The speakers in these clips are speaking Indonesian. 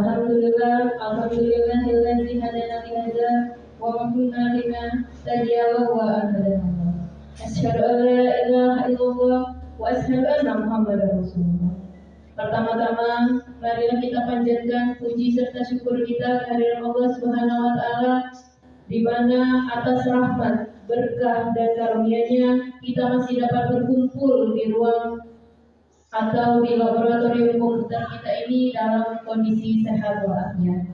Alhamdulillahilladzi hadana li hadza wa ma kunna linahtadiya laula an hadana. Asyhadu an la ilaha illallah wa asyhadu anna Muhammadar Rasulullah. Pertama-tama, marilah kita panjatkan puji serta syukur kita kehadirat Allah Subhanahu wa taala, di mana atas rahmat, berkah dan karunia-Nya kita masih dapat berkumpul di ruang atau di laboratorium komputer kita ini dalam kondisi sehat walafiat.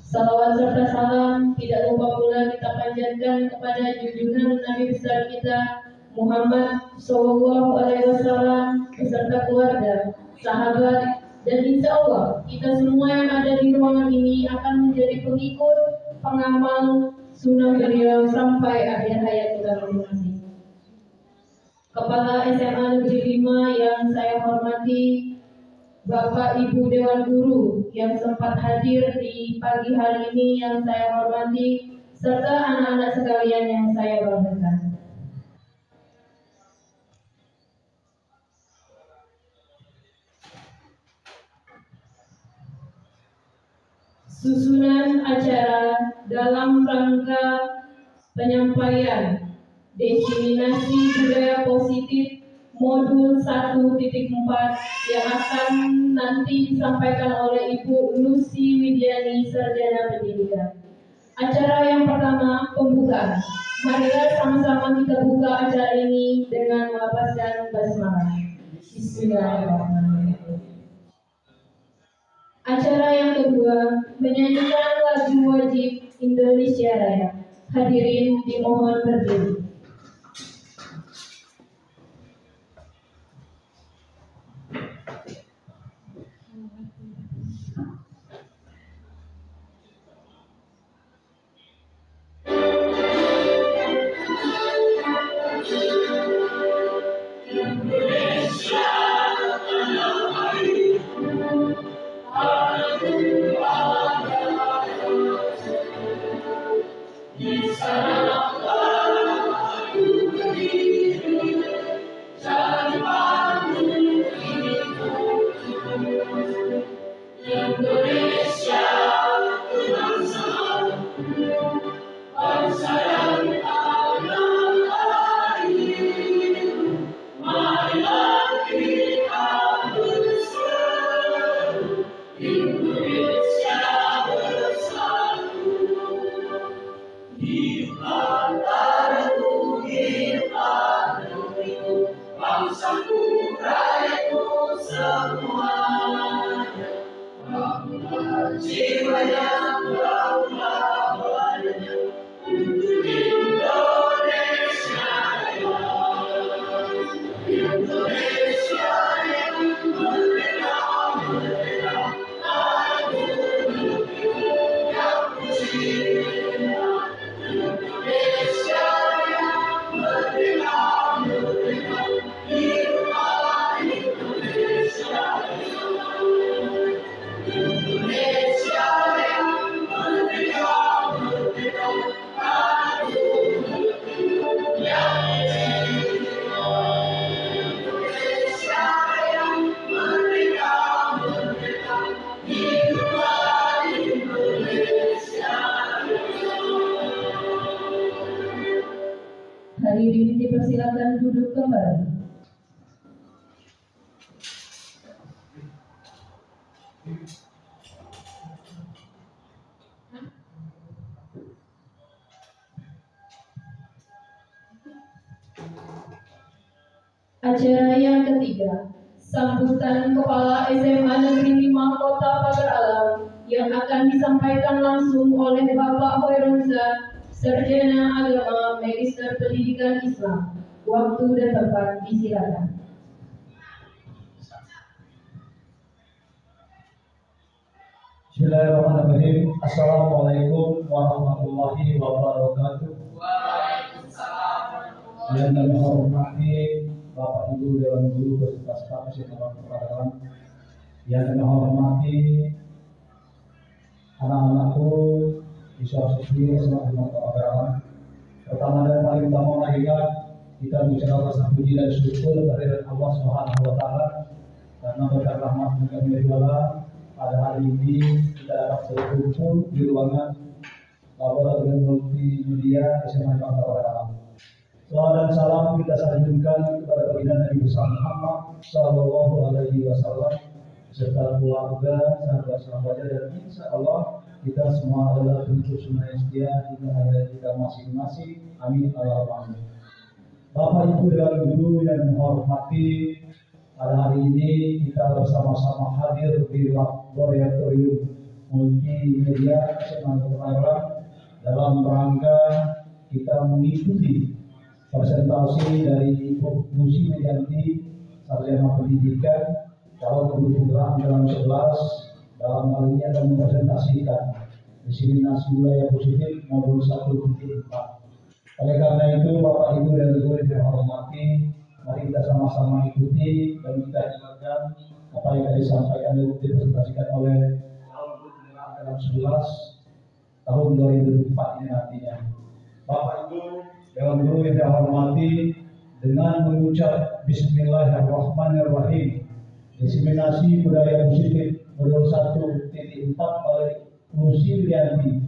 Salawat serta salam tidak lupa pula kita panjatkan kepada junjungan Nabi besar kita Muhammad Sallallahu Alaihi Wasallam beserta keluarga, sahabat, dan insya Allah kita semua yang ada di ruangan ini akan menjadi pengikut, pengamal sunnah beliau sampai akhir hayat kita masing-masing. Kepala SMA Negeri 5 yang saya hormati, Bapak Ibu Dewan Guru yang sempat hadir di pagi hari ini yang saya hormati, serta anak-anak sekalian yang saya banggakan. Susunan acara dalam rangka penyampaian diseminasi budaya positif modul 1.4 yang akan nanti disampaikan oleh Ibu Lucy Widiani, Sarjana Pendidikan. Acara yang pertama, pembukaan. Marilah sama-sama kita buka acara ini dengan melafazkan basmalah. Bismillahirrahmanirrahim. Acara yang kedua, menyanyikan lagu wajib Indonesia Raya. Hadirin dimohon berdiri. Hadirin dipersilakan duduk kembali. Acara yang ketiga, sambutan Kepala SMA Negeri 5 Kota Pagar Alam yang akan disampaikan langsung oleh Bapak Hoirunza, Sarjana Agama Magister Pendidikan Islam. Waktu dan tempat disilakan. Bismillahirrahmanirrahim. Assalamualaikum warahmatullahi wabarakatuh. Waalaikumsalam. Yang kami hormati Bapak Ibu Dewan Guru beserta staf SMA Peradaban, yang kami hormati anak-anakku siswa-siswi SMA Peradaban. Pertama dan paling utama marilah kita mengucapkan rasa puji dan syukur kehadirat Allah Subhanahu wa taala karena berkat rahmat kami Allah pada hari ini kita dapat berkumpul di ruangan Laboratorium Multimedia SMA Bangka Belitung. Salam dan salam kita sanjungkan kepada baginda Nabi besar Muhammad Sallallahu Alaihi Wasallam serta keluarga, sahabat-sahabat dan insya Allah kita semua adalah pengikut sunnah yang setia hingga akhir kita masing-masing. Amin Allahumma amin. Bapak Ibu dan Guru yang menghormati, pada hari ini kita bersama-sama hadir di Laboratorium Multimedia SMA Bangka dalam rangka kita mengikuti presentasi dari Ibu Lucy Medianti, Sarjana Pendidikan tahun 2011. Dalam hal ini akan mempresentasikan diseminasi budaya positif modul 1.4. Oleh karena itu, Bapak Ibu dan Ibu yang saya hormati, mari kita sama-sama ikuti dan kita dengarkan apa yang tadi disampaikan dan dipresentasikan oleh dalam 11 tahun 2004 ini nantinya. Bapak Ibu dan Guru yang saya hormati, dengan mengucap Bismillahirrahmanirrahim, diseminasi budaya positif modul 1.4 oleh Lucy Medianti,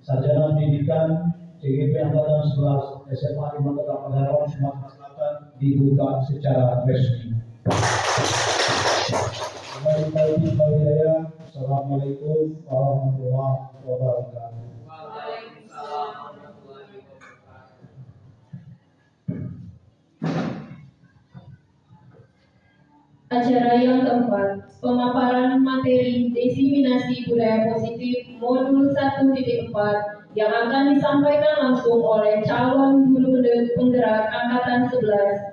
Sarjana Pendidikan CGP Angkatan 11 SMA 5 Kota Padalarang, Sumatera Selatan dibuka secara resmi. Assalamualaikum warahmatullahi wabarakatuh. Acara yang keempat, pemaparan materi diseminasi budaya positif modul 1.4 yang akan disampaikan langsung oleh calon guru penggerak angkatan 11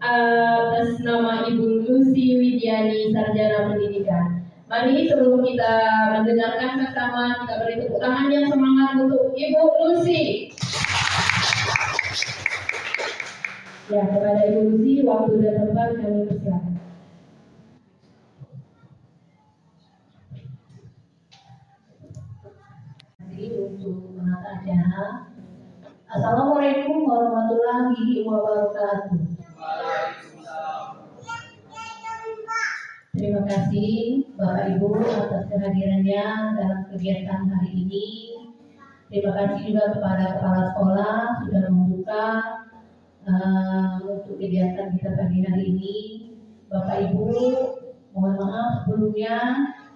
atas nama Ibu Lucy Widiani, Sarjana Pendidikan. Mari sebelum kita mendengarkan bersama, kita beri tepuk tangan yang semangat untuk Ibu Lucy. Ya, kepada Ibu Lucy, waktu dan tempat kami persilakan. Untuk menata acara. Assalamualaikum warahmatullahi wabarakatuh. Terima kasih Bapak Ibu atas kehadirannya dalam kegiatan hari ini. Terima kasih juga kepada kepala sekolah sudah membuka untuk kegiatan kita pagi hari ini. Bapak Ibu, mohon maaf sebelumnya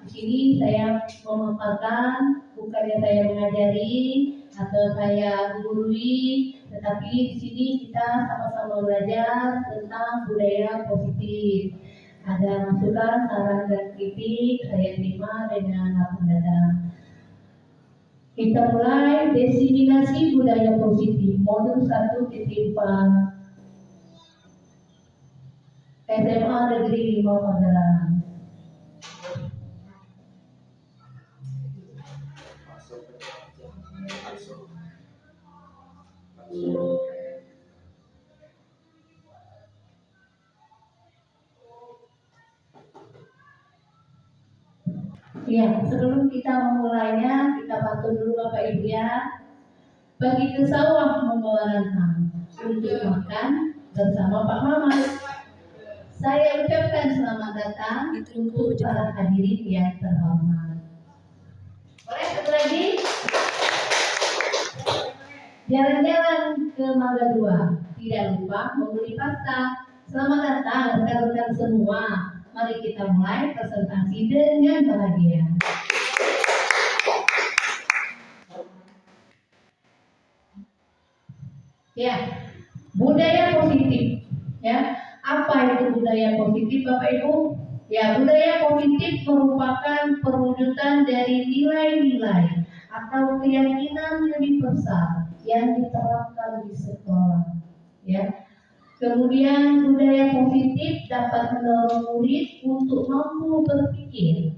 di sini saya memaparkan, bukannya saya mengajari atau saya gurui, tetapi di sini kita sama-sama belajar tentang budaya positif. Ada masukan, saran dan kritik saya terima dengan lapang dada. Kita mulai diseminasi budaya positif modul 1.4 SMA Negeri 5 Padalarang. Ya, sebelum kita memulainya, kita pantun dulu Bapak Ibu ya. Pergi ke sawah membawa rantang untuk makan bersama Pak Mamat. Saya ucapkan selamat datang untuk para hadirin yang terhormat. Boleh satu lagi? Jalan-jalan ke Mangga 2, tidak lupa membeli pasta. Selamat datang rekan-rekan semua. Mari kita mulai presentasi dengan bahagia. Ya, budaya positif. Ya, apa itu budaya positif, Bapak Ibu? Ya, budaya positif merupakan perwujudan dari nilai-nilai atau keyakinan universal yang diterapkan di sekolah. Ya. Kemudian budaya positif dapat mendorong murid untuk mampu berpikir,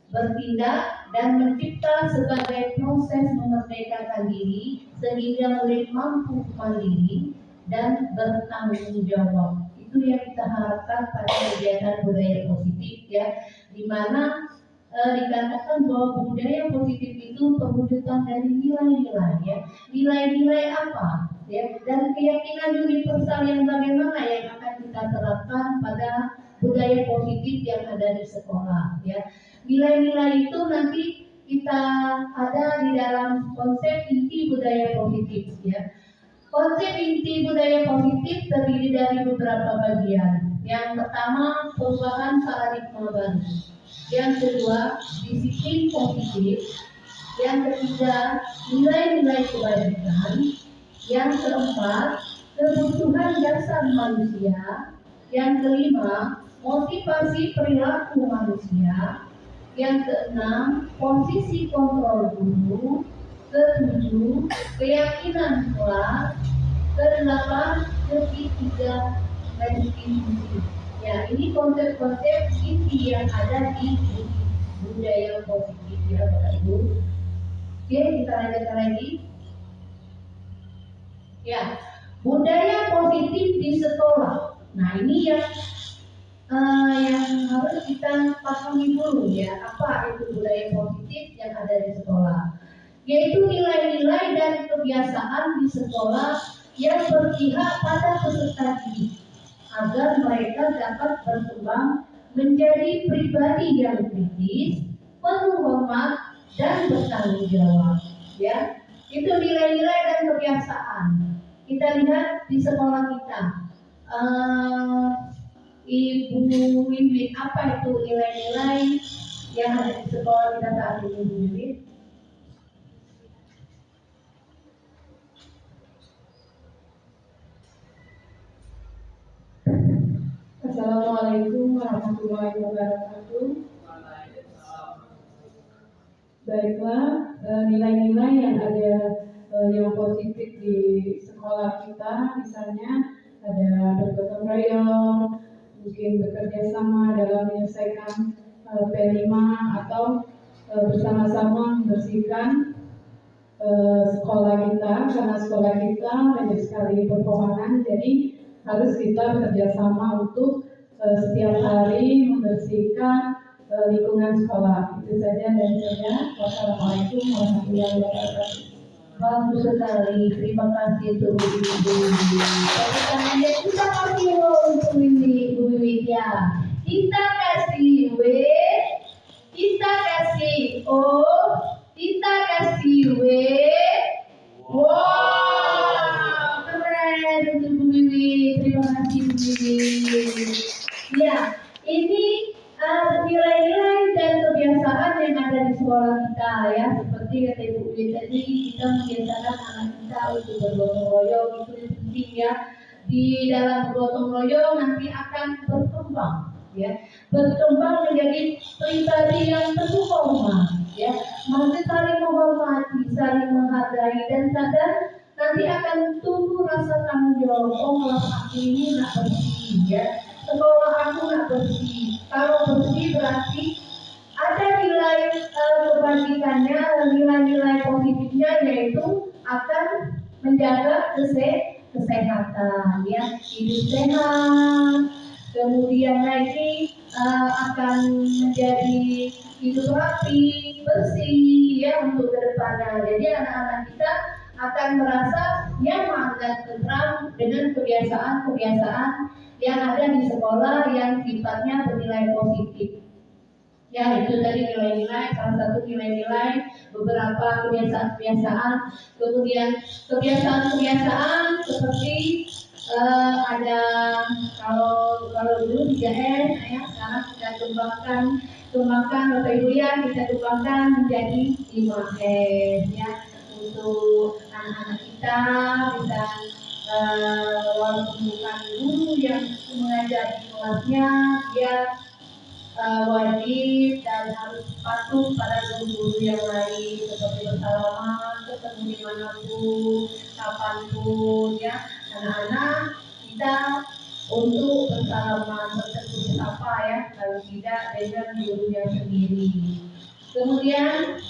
bertindak, dan mencipta sebagai proses memerdekakan diri sehingga murid mampu mandiri dan bertanggung jawab. Itu yang kita harapkan pada kegiatan budaya positif ya, di mana dikatakan bahwa budaya positif itu perwujudan dari nilai-nilai ya. Nilai-nilai apa? Ya, dan keyakinan universal yang bagaimana yang akan kita terapkan pada budaya positif yang ada di sekolah ya. Nilai-nilai itu nanti kita ada di dalam konsep inti budaya positif ya. Konsep inti budaya positif terdiri dari beberapa bagian. Yang pertama, perubahan paradigma baru. Yang kedua, disiplin positif. Yang ketiga, nilai-nilai kebajikan. Yang keempat, kebutuhan dasar manusia. Yang kelima, motivasi perilaku manusia. Yang keenam, posisi kontrol guru. Ketujuh, keyakinan kelas. Kedelapan, ketiga, institusi. Ya, ini konsep-konsep inti yang ada di budaya positif ya Bapak Ibu. Oke, kita lanjutkan lagi. Ya, budaya positif di sekolah. Nah, ini yang harus kita pahami dulu ya, apa itu budaya positif yang ada di sekolah. Yaitu nilai-nilai dan kebiasaan di sekolah yang berpihak pada peserta didik agar mereka dapat berkembang menjadi pribadi yang kritis, penuh hormat dan bertanggung jawab. Ya, itu nilai-nilai dan kebiasaan. Kita lihat di sekolah kita. Ibu Wiwit, apa itu nilai-nilai yang ada di sekolah kita saat ini, Ibu Wiwit? Assalamualaikum warahmatullahi wabarakatuh. Baiklah, nilai-nilai yang ada yang positif di sekolah kita, misalnya ada bergotong royong, mungkin bekerja sama dalam menyelesaikan P5 atau bersama-sama membersihkan sekolah kita, karena sekolah kita banyak sekali pepohonan, jadi harus kita bekerjasama untuk setiap hari membersihkan lingkungan sekolah. Itu saja dari saya. Wassalamualaikum warahmatullahi wabarakatuh. Bagus sekali, terima kasih untuk Bu Wiwit. Kita kasih untuk Bu Wiwit ya. Kita kasih W, kita kasih O, kita kasih W. Wow, keren untuk Bu Wiwit. Terima kasih Bu Wiwit. Ya, ini nilai-nilai dan kebiasaan yang ada di sekolah kita ya, seperti kata Ibu Wiwit tadi, kita membiasakan anak kita untuk bergotong royong. Itu penting ya. Di dalam bergotong royong nanti akan berkembang ya, berkembang menjadi pribadi yang penuh hormat ya, masih saling menghormati, saling menghargai, dan sadar nanti akan tumbuh rasa tanggung jawab. Oh, kelas aku ini nak bersih ya, sekolah aku nak bersih. Kalau bersih berarti ada nilai kebajikannya, nilai-nilai positifnya, yaitu akan menjaga kesehatan ya, hidup sehat. Kemudian lagi akan menjadi hidup rapi, bersih ya untuk kedepannya. Jadi anak-anak kita akan merasa nyaman dan tentram dengan kebiasaan-kebiasaan yang ada di sekolah yang sifatnya bernilai positif. Ya, itu tadi nilai-nilai, salah satu nilai-nilai, beberapa kebiasaan-kebiasaan. Kemudian kebiasaan-kebiasaan seperti ada kalau dulu 3S ya, sekarang kita kembangkan Bapak Ibu ya, kita kembangkan menjadi 5S ya, untuk anak-anak kita bisa walaupun bukan guru yang mengajar di kelasnya, dia wajib dan harus patuh pada guru-guru yang lain, seperti bersalaman, ketemu dimanapun, kapanpun ya. Anak-anak kita untuk bersalaman, bertegur sapa ya, kalau tidak dengan gurunya sendiri. Kemudian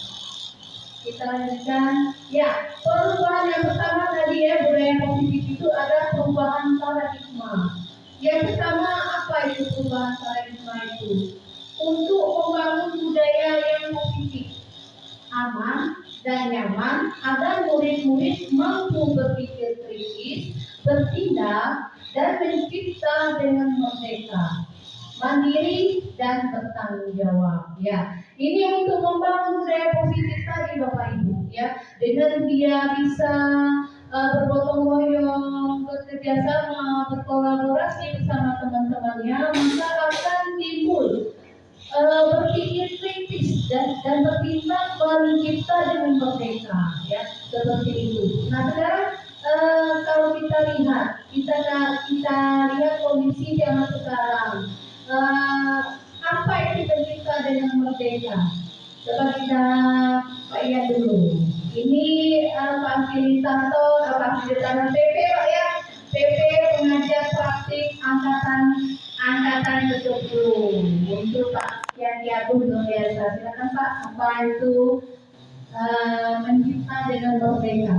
kita lanjutkan ya, perubahan yang pertama tadi ya, budaya positif itu ada perubahan paradigma. Yang pertama, apa itu perubahan paradigma itu? Untuk membangun budaya yang positif, aman dan nyaman agar murid-murid mampu berpikir kritis, bertindak, dan mencipta dengan merdeka. mandiri dan bertanggung jawab. Ya, ini untuk membangun budaya positif tadi Bapak Ibu. Ya, dengan dia bisa bergotong royong, bekerja sama, berkolaborasi bersama teman-temannya, maka akan timbul berpikir kritis dan bertindak mencipta dengan merdeka, ya seperti itu. Nah sekarang kalau kita lihat kondisi zaman sekarang, apa itu tercipta dengan merdeka? Coba kita lihat dulu. Ini fasilitator PP Pak ya, PP pengajar praktik angkatan ke-10 untuk Pak Yanti luar biasa. Silakan Pak, apa itu mencipta dengan merdeka?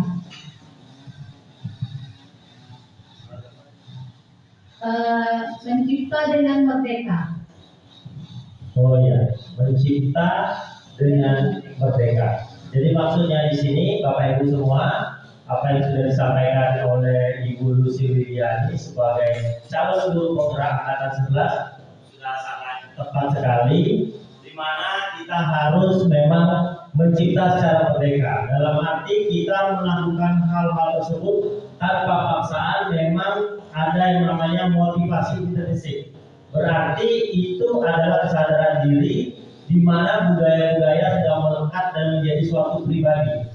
Mencipta dengan merdeka. Oh ya, mencipta dengan merdeka. Jadi maksudnya di sini Bapak Ibu semua, apa yang sudah disampaikan oleh Ibu Lucy Widiani sebagai calon guru penggerak angkatan 11 sudah sangat tepat sekali, di mana kita harus memang mencipta secara merdeka. Dalam arti kita melakukan hal-hal tersebut tanpa paksaan, memang ada yang namanya motivasi intrinsik. Berarti itu adalah kesadaran diri di mana budaya-budaya sudah melekat dan menjadi suatu pribadi.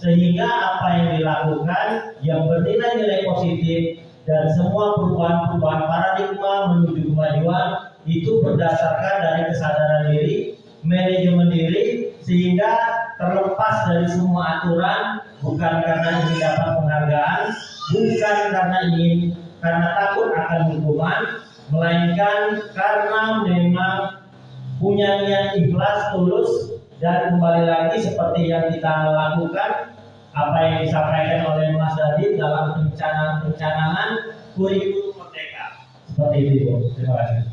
Sehingga apa yang dilakukan yang bernilai-nilai positif dan semua perubahan-perubahan paradigma menuju kemajuan itu berdasarkan dari kesadaran diri, manajemen diri, sehingga terlepas dari semua aturan, bukan karena ingin dapat penghargaan, bukan karena takut akan hukuman, melainkan karena memang punya niat ikhlas, tulus, dan kembali lagi seperti yang kita lakukan, apa yang disampaikan oleh Mas Dadit dalam perencanaan kurikulum merdeka. Seperti itu, Ibu. Terima kasih.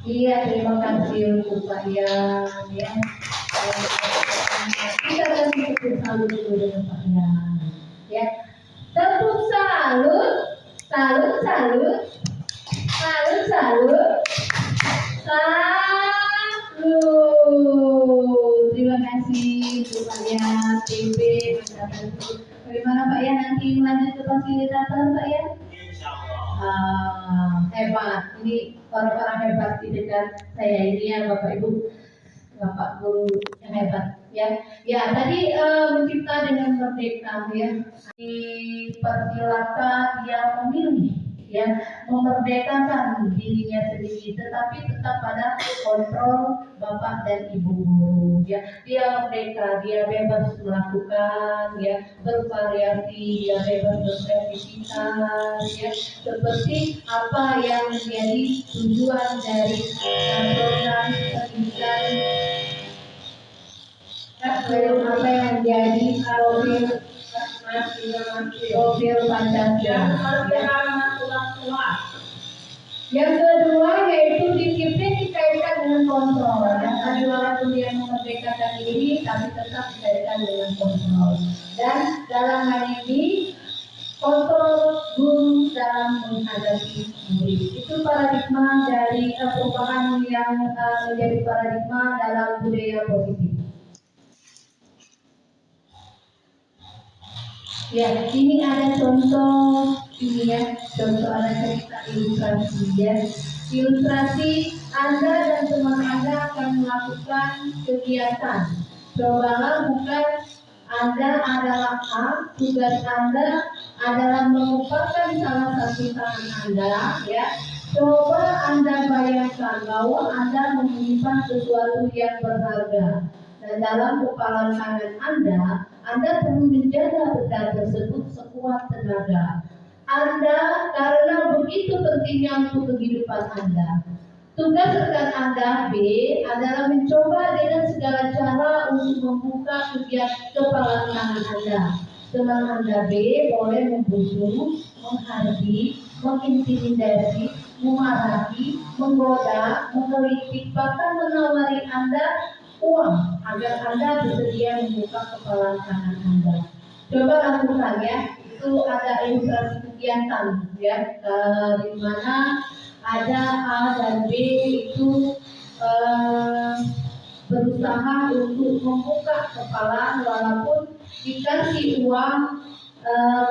Iya, terima kasih untuk Pak Yan. Ya. Kita akan salut dulu dengan Pak Yan. Ya, tepuk salut. Terima kasih untuk Pak Yan, TB, bagaimana Pak Yan nanti melanjut ke fasilitator Pak Yan? Hebat, ini orang-orang hebat di dekat saya ini ya Bapak Ibu, Bapak Guru yang hebat ya. Ya tadi mencipta dengan merdeka ya, dipersilakan yang memilih ya, memerdekakan dirinya sendiri, tetapi tetap pada kontrol Bapak dan Ibu guru ya. Dia merdeka, dia bebas melakukan ya, bervariasi, dia bebas berkreativitas ya, seperti apa yang menjadi tujuan dari program pendidikan, apa yang menjadi profil Pancasila. Yang kedua yaitu disiplin dikaitkan dengan kontrol. Yang tadi walaupun dia memerdekakan diri, tapi tetap dikaitkan dengan kontrol. Dan dalam hal ini kontrol guru dalam menghadapi murid. Itu paradigma dari perubahan yang menjadi paradigma dalam budaya positif. Ya, ini ada contoh ini ya, contoh ada cerita ilustrasi ya. Ilustrasi Anda dan teman Anda akan melakukan kegiatan. Cobalah bukan Anda adalah A, tugas Anda adalah mengumpulkan salah satu tangan Anda ya. Coba Anda bayangkan bahwa Anda menyimpan sesuatu yang berharga. Dan dalam kepalan tangan Anda perlu menjaga benda tersebut sekuat tenaga. Anda karena begitu pentingnya untuk kehidupan Anda. Tugas rekan Anda B adalah mencoba dengan segala cara untuk membuka kepalan tangan Anda. Teman Anda B boleh membunuh, menghardik, mengintimidasi, memarahi, menggoda, menggelitik, bahkan menawari Anda uang agar Anda bersedia membuka kepala tangan Anda. Coba lakukan ya. Itu ada ilustrasi kegiatan ya, di mana ada A dan B itu berusaha untuk membuka kepala walaupun dikasih uang,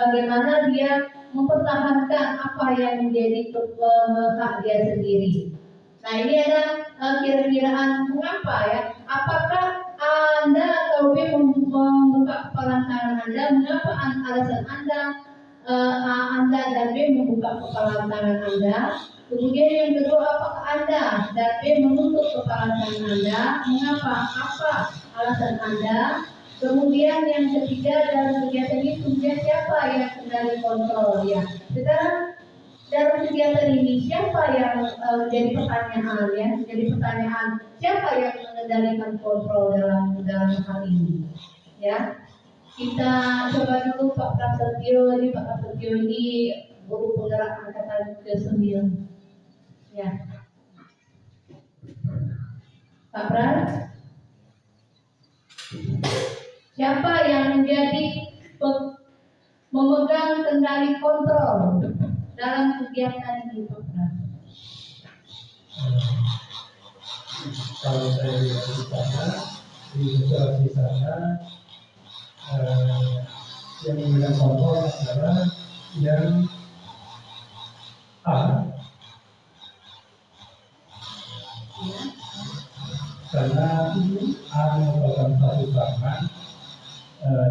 bagaimana dia mempertahankan apa yang menjadi hak dia sendiri. Nah ini ada kira-kiraan mengapa ya? Apakah Anda atau B membuka kepala tangan Anda? Mengapa alasan Anda dan B membuka kepala tangan Anda? Kemudian yang kedua, apakah Anda dan B menutup kepala tangan Anda? Mengapa? Apa alasan Anda? Kemudian yang ketiga, dalam kegiatan ini kemudian siapa yang kendali kontrol ya? Sekarang dalam kegiatan ini siapa yang menjadi pertanyaan ya? Jadi pertanyaan siapa yang mengendalikan kontrol dalam hal ini? Ya, kita coba dulu Pak Prasetyo. Ini Pak Prasetyo ini guru penggerak angkatan ke-9. Ya, Pak Pras, siapa yang menjadi memegang kendali kontrol dalam kegiatan ini, Pak Pras? Kalau saya lihat di sana, di situasi sana, yang memegang kontrol adalah yang A, karena A merupakan satu tangan.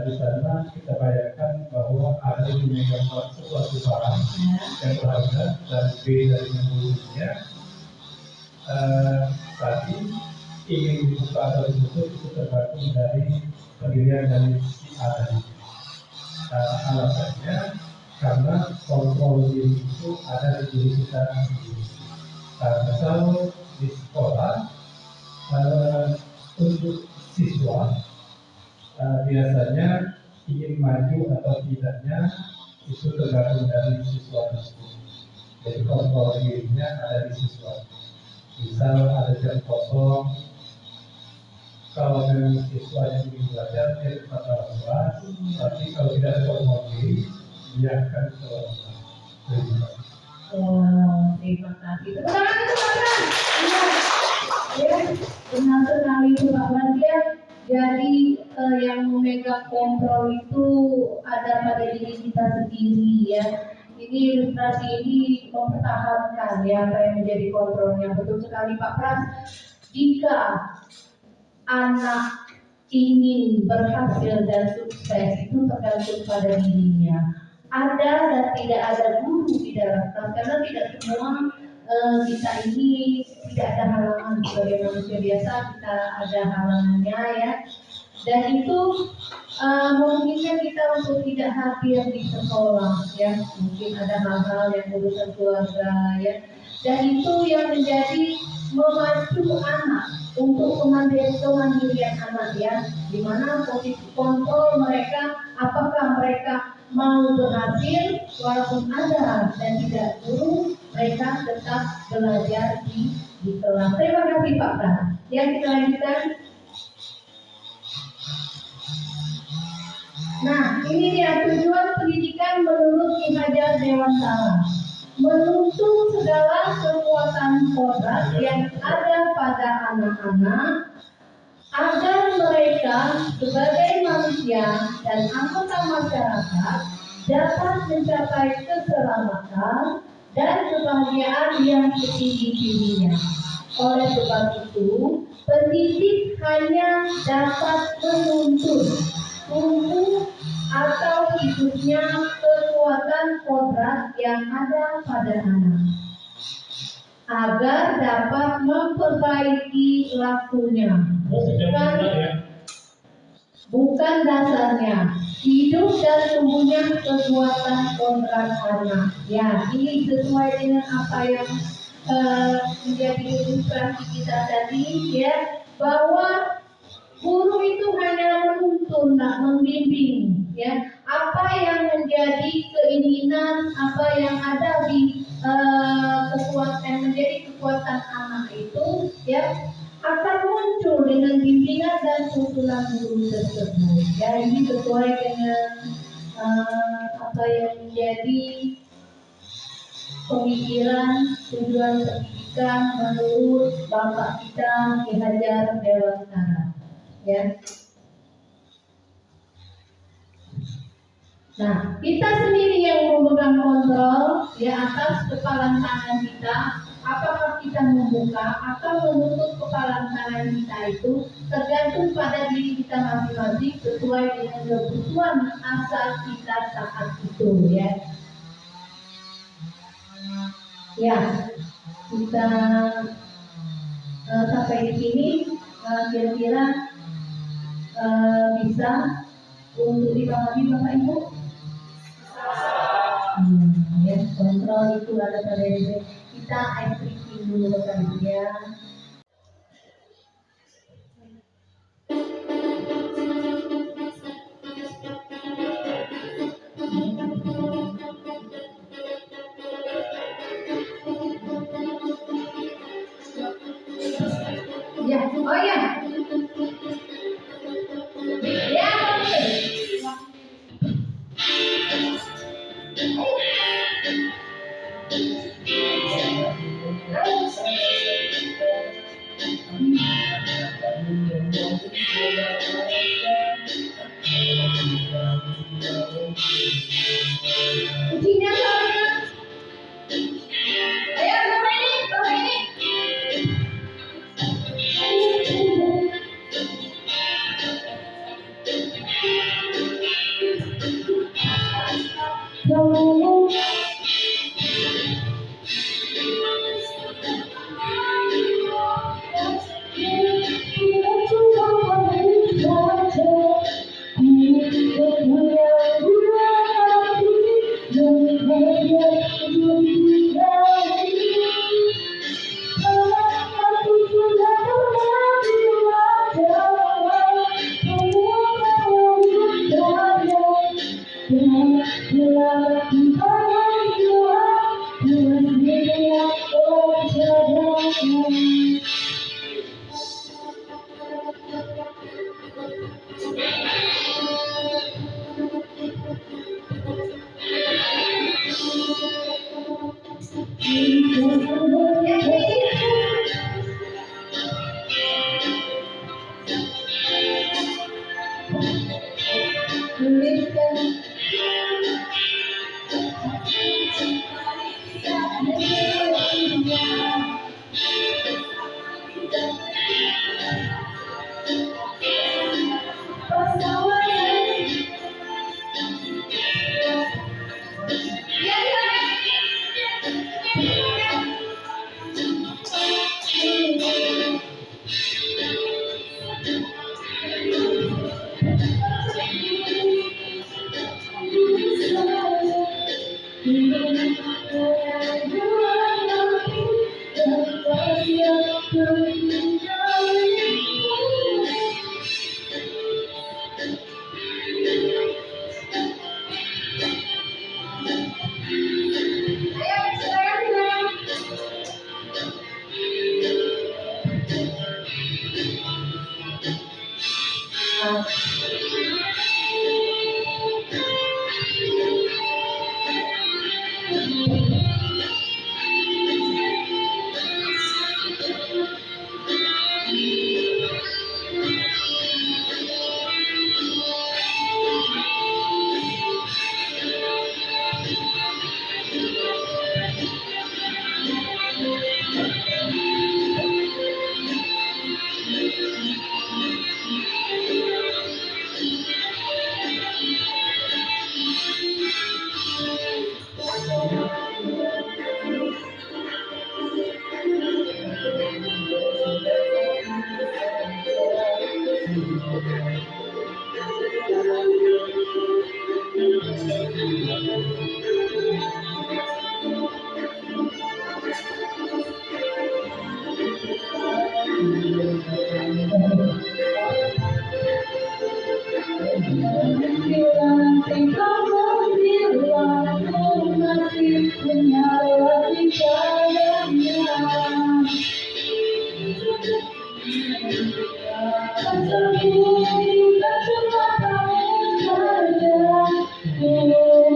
Di sana kita bayangkan bahwa ada yang memegang sesuatu barang yang berharga dan B dari membulunya. Tadi ingin dibuka atau ditutup itu tergantung dari pendirian dari si A tadi. Alasannya karena kontrol diri itu ada di diri kita sendiri. Misal di sekolah untuk siswa biasanya ingin maju atau tidaknya itu tergantung dari siswa tersebut. Jadi kontrol dirinya ada di siswa. Misal ada jam kosong, kalau memang siswa yang ingin belajar dia tetap dalam kelas, tapi kalau tidak ada kontrol diri, dia akan keluar kelas. Terima kasih. Terima kasih. Ya, benar sekali itu Pak Pras ya. Jadi yang memegang kontrol itu ada pada diri kita sendiri ya. Ini ilustrasi ini mempertahankan ya apa yang menjadi kontrolnya. Betul sekali Pak Pras. Jika anak ingin berhasil dan sukses itu tergantung pada dirinya. Ada dan tidak ada guru di dalam kelas karena tidak semua kita ini tidak ada halangan sebagai manusia biasa, kita ada halangannya ya. Dan itu memungkinkan kita untuk tidak hadir di sekolah ya. Mungkin ada hal-hal yang urusan keluarga ya. Dan itu yang menjadi memacu anak untuk kemandirian anak ya. Di mana posisi kontrol mereka, apakah mereka mau berhasil walaupun ada dan tidak guru, mereka tetap belajar di kelas. Terima kasih Pak Pras. Ya, kita lanjutkan. Nah, ini dia tujuan pendidikan menurut Ki Hajar Dewantara. Menuntut segala kekuatan kodrat yang ada pada anak-anak agar mereka sebagai manusia dan anggota masyarakat dapat mencapai keselamatan dan kebahagiaan yang setinggi-tingginya. Oleh sebab itu, pendidik hanya dapat menuntut tumbuh atau hidupnya kekuatan kodrat yang ada pada anak agar dapat memperbaiki lakunya, bukan dasarnya. Hidup dan tumbuhnya kekuatan kodrat anak. Ya, ini sesuai dengan apa yang menjadi ilustrasi kita tadi ya, bahwa guru itu hanya menuntun, membimbing ya, apa yang menjadi keinginan, apa yang ada di kekuatan yang menjadi kekuatan anak itu ya akan muncul dengan bimbingan dan tuntunan guru tersebut. Ya, ini sesuai dengan apa yang menjadi pemikiran tujuan pendidikan menurut Bapak kita Ki Hajar Dewantara. Ya. Nah, kita sendiri yang memegang kontrol ya atas kepalan tangan kita. Apakah kita membuka atau menutup kepalan tangan kita itu tergantung pada diri kita masing-masing sesuai dengan kebutuhan asal kita saat itu ya. Ya, kita sampai di sini kira-kira bisa untuk dipahami Bapak Ibu. Ya, kontrol itu ada pada diri kita. Breaking dulu Bapak Ibu ya. Ya, oh ya. Ya, kuncinya soalnya. Ayo, Bapak ini.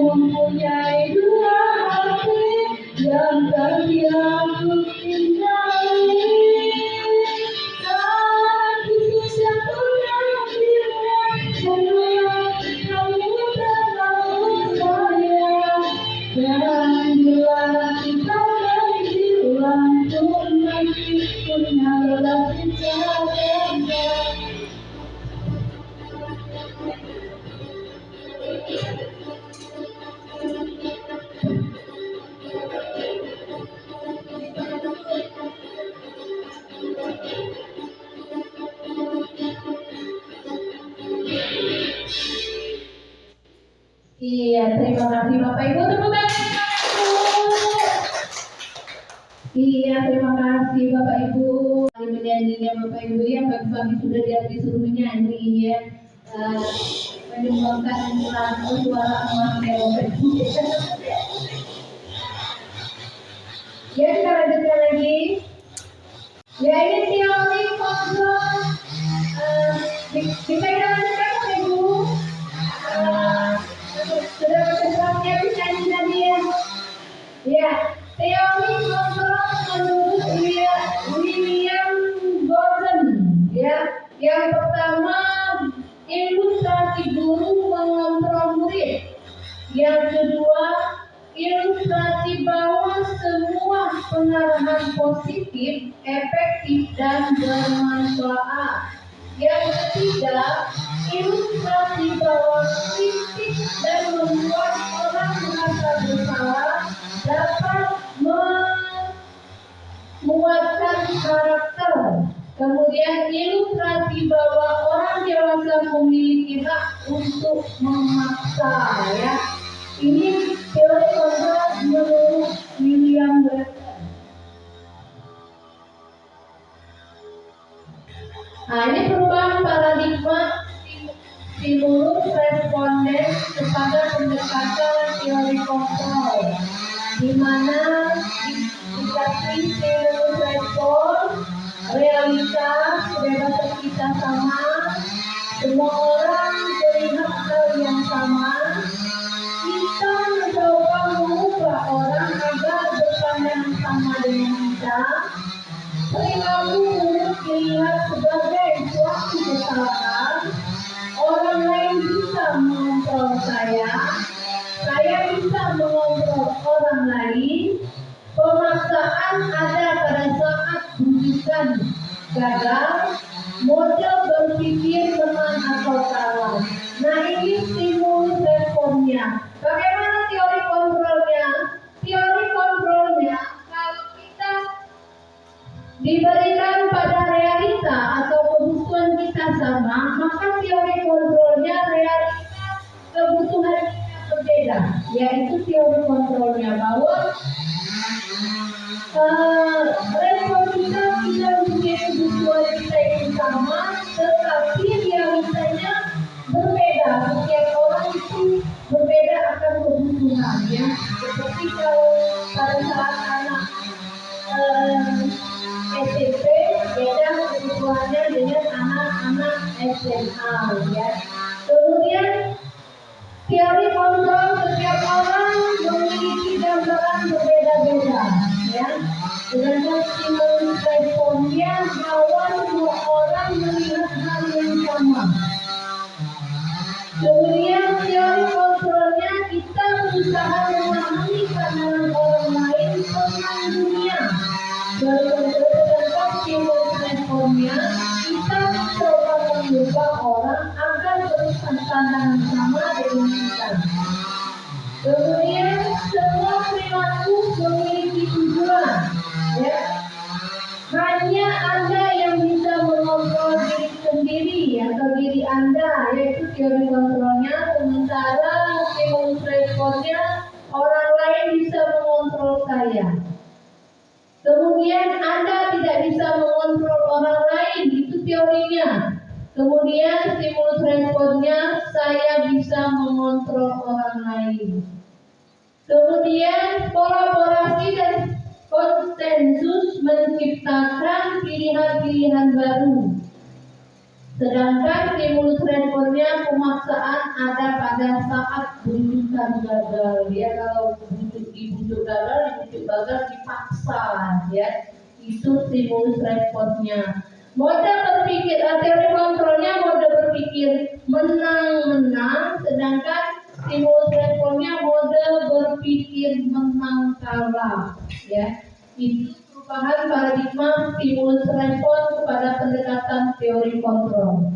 Mempunyai dua hati Iya, terima kasih Bapak Ibu. Tepuk tangan Bapak Ibu. Iya, terima kasih Bapak Ibu. Kali menyanyinya Bapak Ibu ya, pagi-pagi sudah disuruh menyanyi ya. Menyumbangkan lagu suara emasnya Bapak Ibu. Ya, kita lanjutkan lagi. Ya, ini teori kontrol. Bisa kita lanjutkan Bapak Ibu. Sudah berkesannya bisa tadi ya. Ya, teori kontrol menurut William Gordon. Ya, yang pertama ilustrasi guru mengontrol murid. Yang kedua, ilustrasi bahwa semua pengarahan positif, efektif dan bermanfaat. Yang ketiga, ilustrasi bahwa kritik dan membuat orang merasa bersalah dapat menguatkan karakter. Kemudian ilustrasi bahwa orang dewasa memiliki hak untuk memaksa ya. Ini teori kontrol menurut William Gordon. Nah, ini perubahan paradigma stimulus responden kepada pendekatan teori kontrol, di mana dikasih stimulus respon, realitas, kebebasan kita sama, semua orang melihat hal yang sama. Kita mencoba mengubah orang agar berpandangan sama dengan kita. Perilaku buruk dilihat sebagai suatu kesalahan. Orang lain bisa mengontrol saya bisa mengontrol orang lain. Pemaksaan ada pada saat bujukan gagal, model berpikir teman atau kalah. Nah, ini stimulus responnya. Bagaimana teori kontrolnya? Teori kontrolnya kalau kita diberikan pada realita atau kebutuhan kita sama, maka teori kontrolnya realitas kebutuhan kita berbeda. Yaitu teori kontrolnya bahwa respon kita mempunyai kebutuhan kita yang sama, tetapi realitanya berbeda. Setiap orang itu berbeda akan kebutuhan ya. Seperti kalau pada saat anak SMP beda kebutuhannya dengan anak-anak SMA ya. Kemudian teori kontrol, setiap orang memiliki gambaran berbeda-beda ya. Sedangkan stimulus responnya bahwa semua orang melihat hal yang sama. Kemudian teori kontrolnya kita berusaha memahami pandangan orang lain tentang dunia. Sedangkan stimulus responnya kita coba mengubah orang agar berpandangan sama dengan kita. Kemudian semua perilaku memiliki tujuan ya. Hanya Anda yang bisa mengontrol diri sendiri atau diri Anda, yaitu teori kontrolnya. Sementara stimulus responnya orang lain bisa mengontrol saya. Kemudian Anda tidak bisa mengontrol orang lain, itu teorinya. Kemudian stimulus responnya saya bisa mengontrol orang lain. Kemudian kolaborasi dan konsensus menciptakan pilihan-pilihan baru. Sedangkan stimulus responnya pemaksaan ada pada saat bujukan gagal. Ya, kalau dibujuk gagal dipaksa ya. Itu stimulus responnya. Mode berpikir, teori kontrolnya mode berpikir menang-menang, sedangkan stimulus responnya mode berpikir menang kalah ya. Itu perubahan paradigma stimulus respon kepada pendekatan teori kontrol.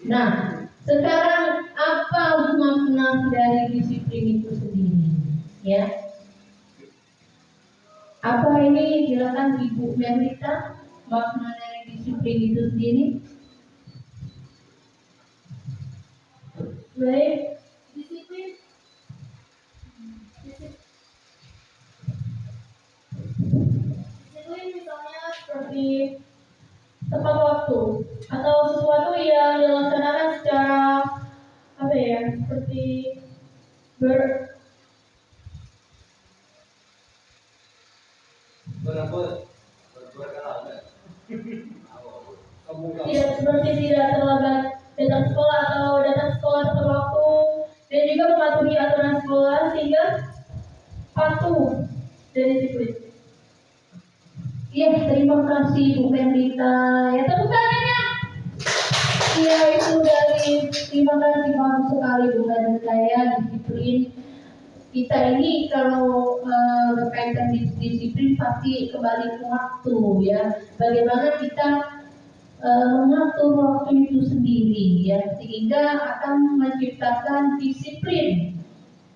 Nah, sekarang apa makna dari disiplin itu sendiri ya? Apa ini silakan Ibu Merlita, makna dari disiplin itu sendiri? Baik. Disiplin. Disiplin misalnya Seperti tepat waktu atau sesuatu yang dilaksanakan secara apa ya, seperti tidak seperti tidak terlambat datang sekolah atau datang sekolah tepat waktu, dan juga mematuhi aturan sekolah sehingga patuh dan disiplin. Iya, terima kasih Bu Pendita. Ya, tepuk tangannya. Iya, itu dari terima kasih bagus sekali Bu Pendita ya, disiplin. Kita ini kalau berkaitan disiplin pasti kembali ke waktu ya. Bagaimana kita mengatur waktu itu sendiri ya, sehingga akan menciptakan disiplin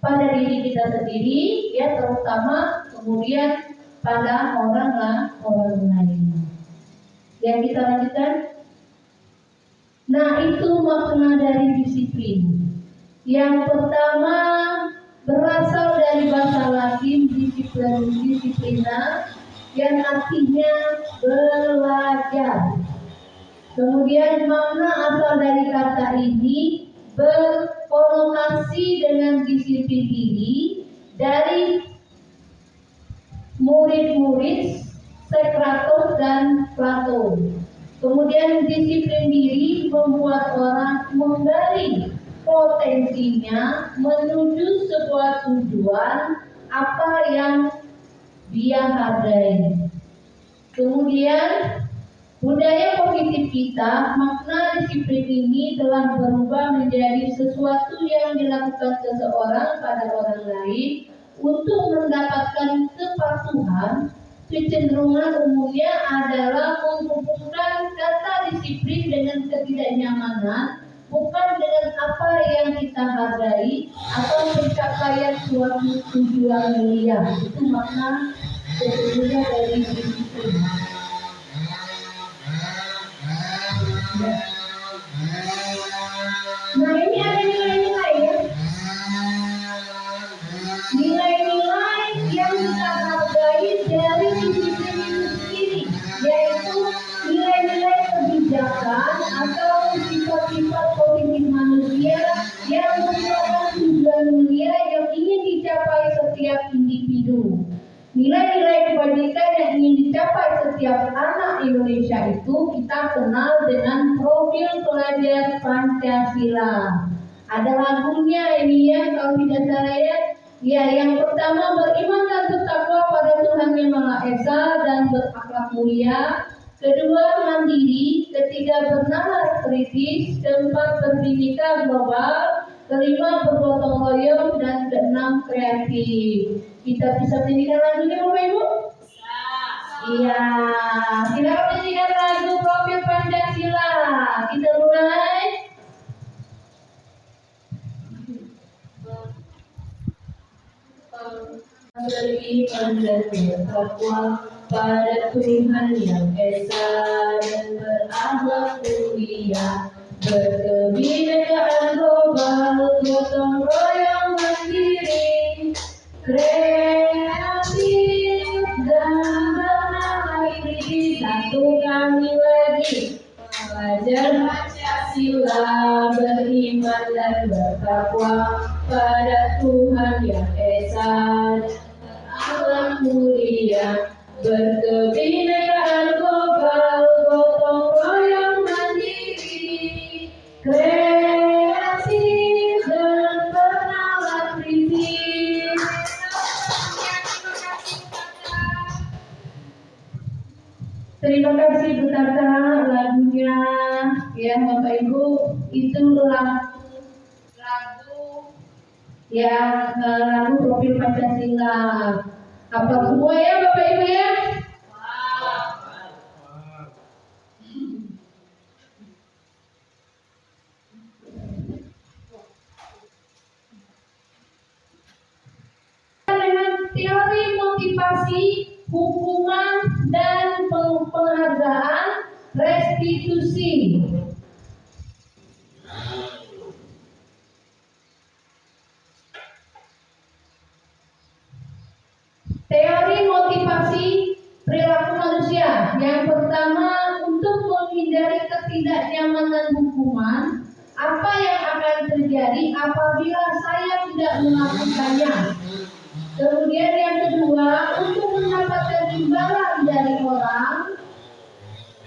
pada diri kita sendiri ya, terutama kemudian pada orang lain. Yang kita lanjutkan. Nah, itu makna dari disiplin. Yang pertama berasal dari bahasa Latin disiplina, yang artinya belajar. Kemudian makna asal dari kata ini berkonotasi dengan disiplin diri dari murid-murid Sokrates dan Plato. Kemudian disiplin diri membuat orang menggali potensinya menuju sebuah tujuan apa yang dia hargai. Kemudian budaya positif kita, makna disiplin ini telah berubah menjadi sesuatu yang dilakukan seseorang pada orang lain untuk mendapatkan kepatuhan. Kecenderungan umumnya adalah menghubungkan kata disiplin dengan ketidaknyamanan, bukan dengan apa yang kita hargai atau pencapaian suatu tujuan mulia. Itu makna sesungguhnya dari disiplin. Nah, ini ada nilai-nilai ya. Nilai-nilai yang kita hargai dari disiplin itu sendiri, yaitu nilai-nilai kebijakan atau sifat-sifat positif manusia yang merupakan tujuan mulia yang ingin dicapai setiap individu. Nilai-nilai kebajikan yang ingin dicapai setiap anak Indonesia itu kita kenal dengan profil pelajar Pancasila. Ada lagunya ini ya, kalau tidak salah ya. Ya, yang pertama beriman dan bertakwa pada Tuhan Yang Maha Esa dan berakhlak mulia. Kedua mandiri. Ketiga bernalar kritis. Keempat berbhinneka global. Kelima bergotong royong, dan keenam kreatif. Kita bisa menyanyikan lagunya Bapak Ibu? Iya, silakan menyanyikan lagu profil Pancasila. Kita mulai. Beriman dan bertakwa pada Tuhan Yang Esa dan berakhlak mulia, berkebinekaan global, gotong royong mandiri, kreatif dan bernama kritis. Satu kali lagi, pelajar Pancasila, beriman dan bertakwa pada Tuhan Yang Esa dan berakhlak mulia, berkebinekaan global, gotong royong mandiri, kreatif dan bernama kritis. Terima kasih Bu Tata, lagunya ya Bapak Ibu, itu lagu yang lagu profil Pancasila. Apa semua ya Bapak Ibu ya? Dengan teori motivasi, hukuman, dan penghargaan restitusi. ketidaknyamanan hukuman, apa yang akan terjadi apabila saya tidak melakukannya. Kemudian yang kedua, untuk mendapatkan imbalan dari orang,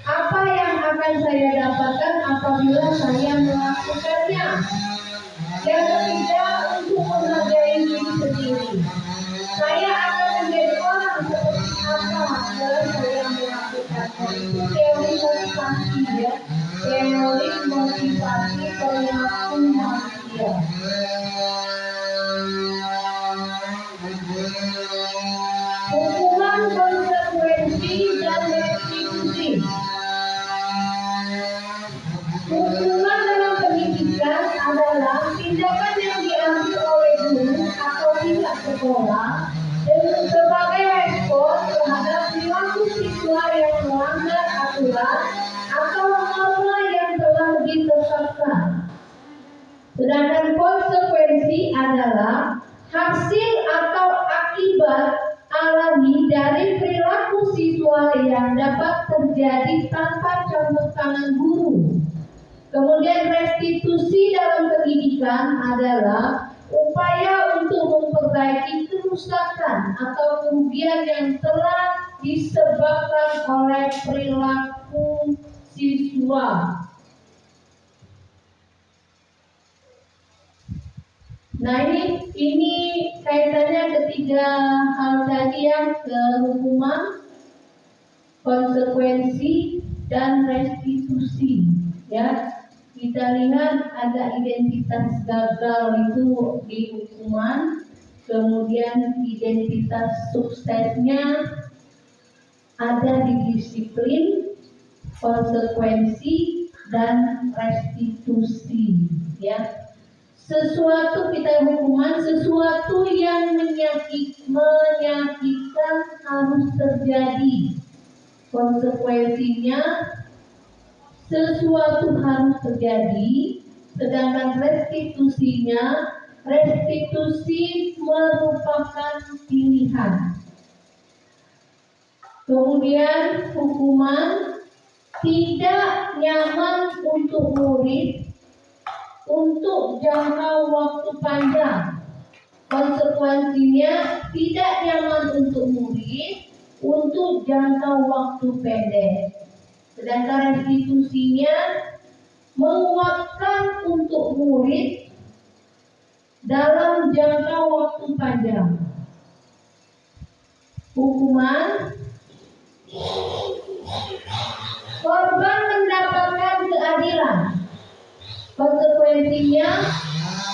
apa yang akan saya dapatkan apabila saya melakukannya. Yang ketiga, untuk menghargai diri sendiri. Saya akan menjadi orang seperti apa kalau saya melakukannya. Itu teori motivasi ya. Teori motivasi perilaku manusia. Hukuman, konsekuensi, dan restitusi. Hukuman dalam pendidikan adalah tindakan yang diambil oleh guru atau pihak sekolah sebagai respon terhadap perilaku siswa yang melanggar aturan atau norma yang telah ditetapkan. Sedangkan konsekuensi adalah hasil atau akibat alami dari perilaku siswa yang dapat terjadi tanpa campur tangan guru. Kemudian restitusi dalam pendidikan adalah upaya untuk memperbaiki kerusakan atau kerugian yang telah disebabkan oleh perilaku siswa. Nah ini kaitannya ketiga hal tadi ya, hukuman, konsekuensi, dan restitusi ya. Kita lihat ada identitas gagal itu di hukuman, kemudian identitas suksesnya ada di disiplin, konsekuensi, dan restitusi ya. Sesuatu kita hukuman, sesuatu yang menyakitkan harus terjadi. Konsekuensinya sesuatu harus terjadi, sedangkan restitusinya, restitusi merupakan pilihan. Kemudian hukuman, tidak nyaman untuk murid untuk jangka waktu panjang. Konsekuensinya tidak nyaman untuk murid untuk jangka waktu pendek. Sedangkan restitusinya menguatkan untuk murid dalam jangka waktu panjang. Hukuman, korban mendapatkan keadilan. Konsekuensinya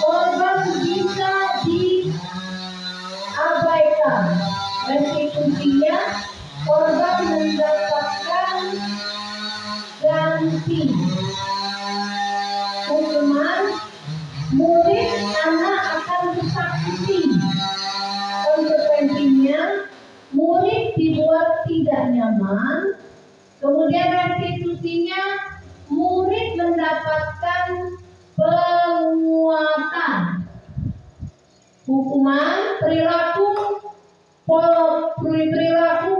korban bisa diabaikan. Restitusinya korban mendapatkan ganti. Hukuman, murid anak akan disakiti. Konsekuensinya murid dibuat tidak nyaman. Kemudian restitusinya murid mendapatkan penguatan. Hukuman, perilaku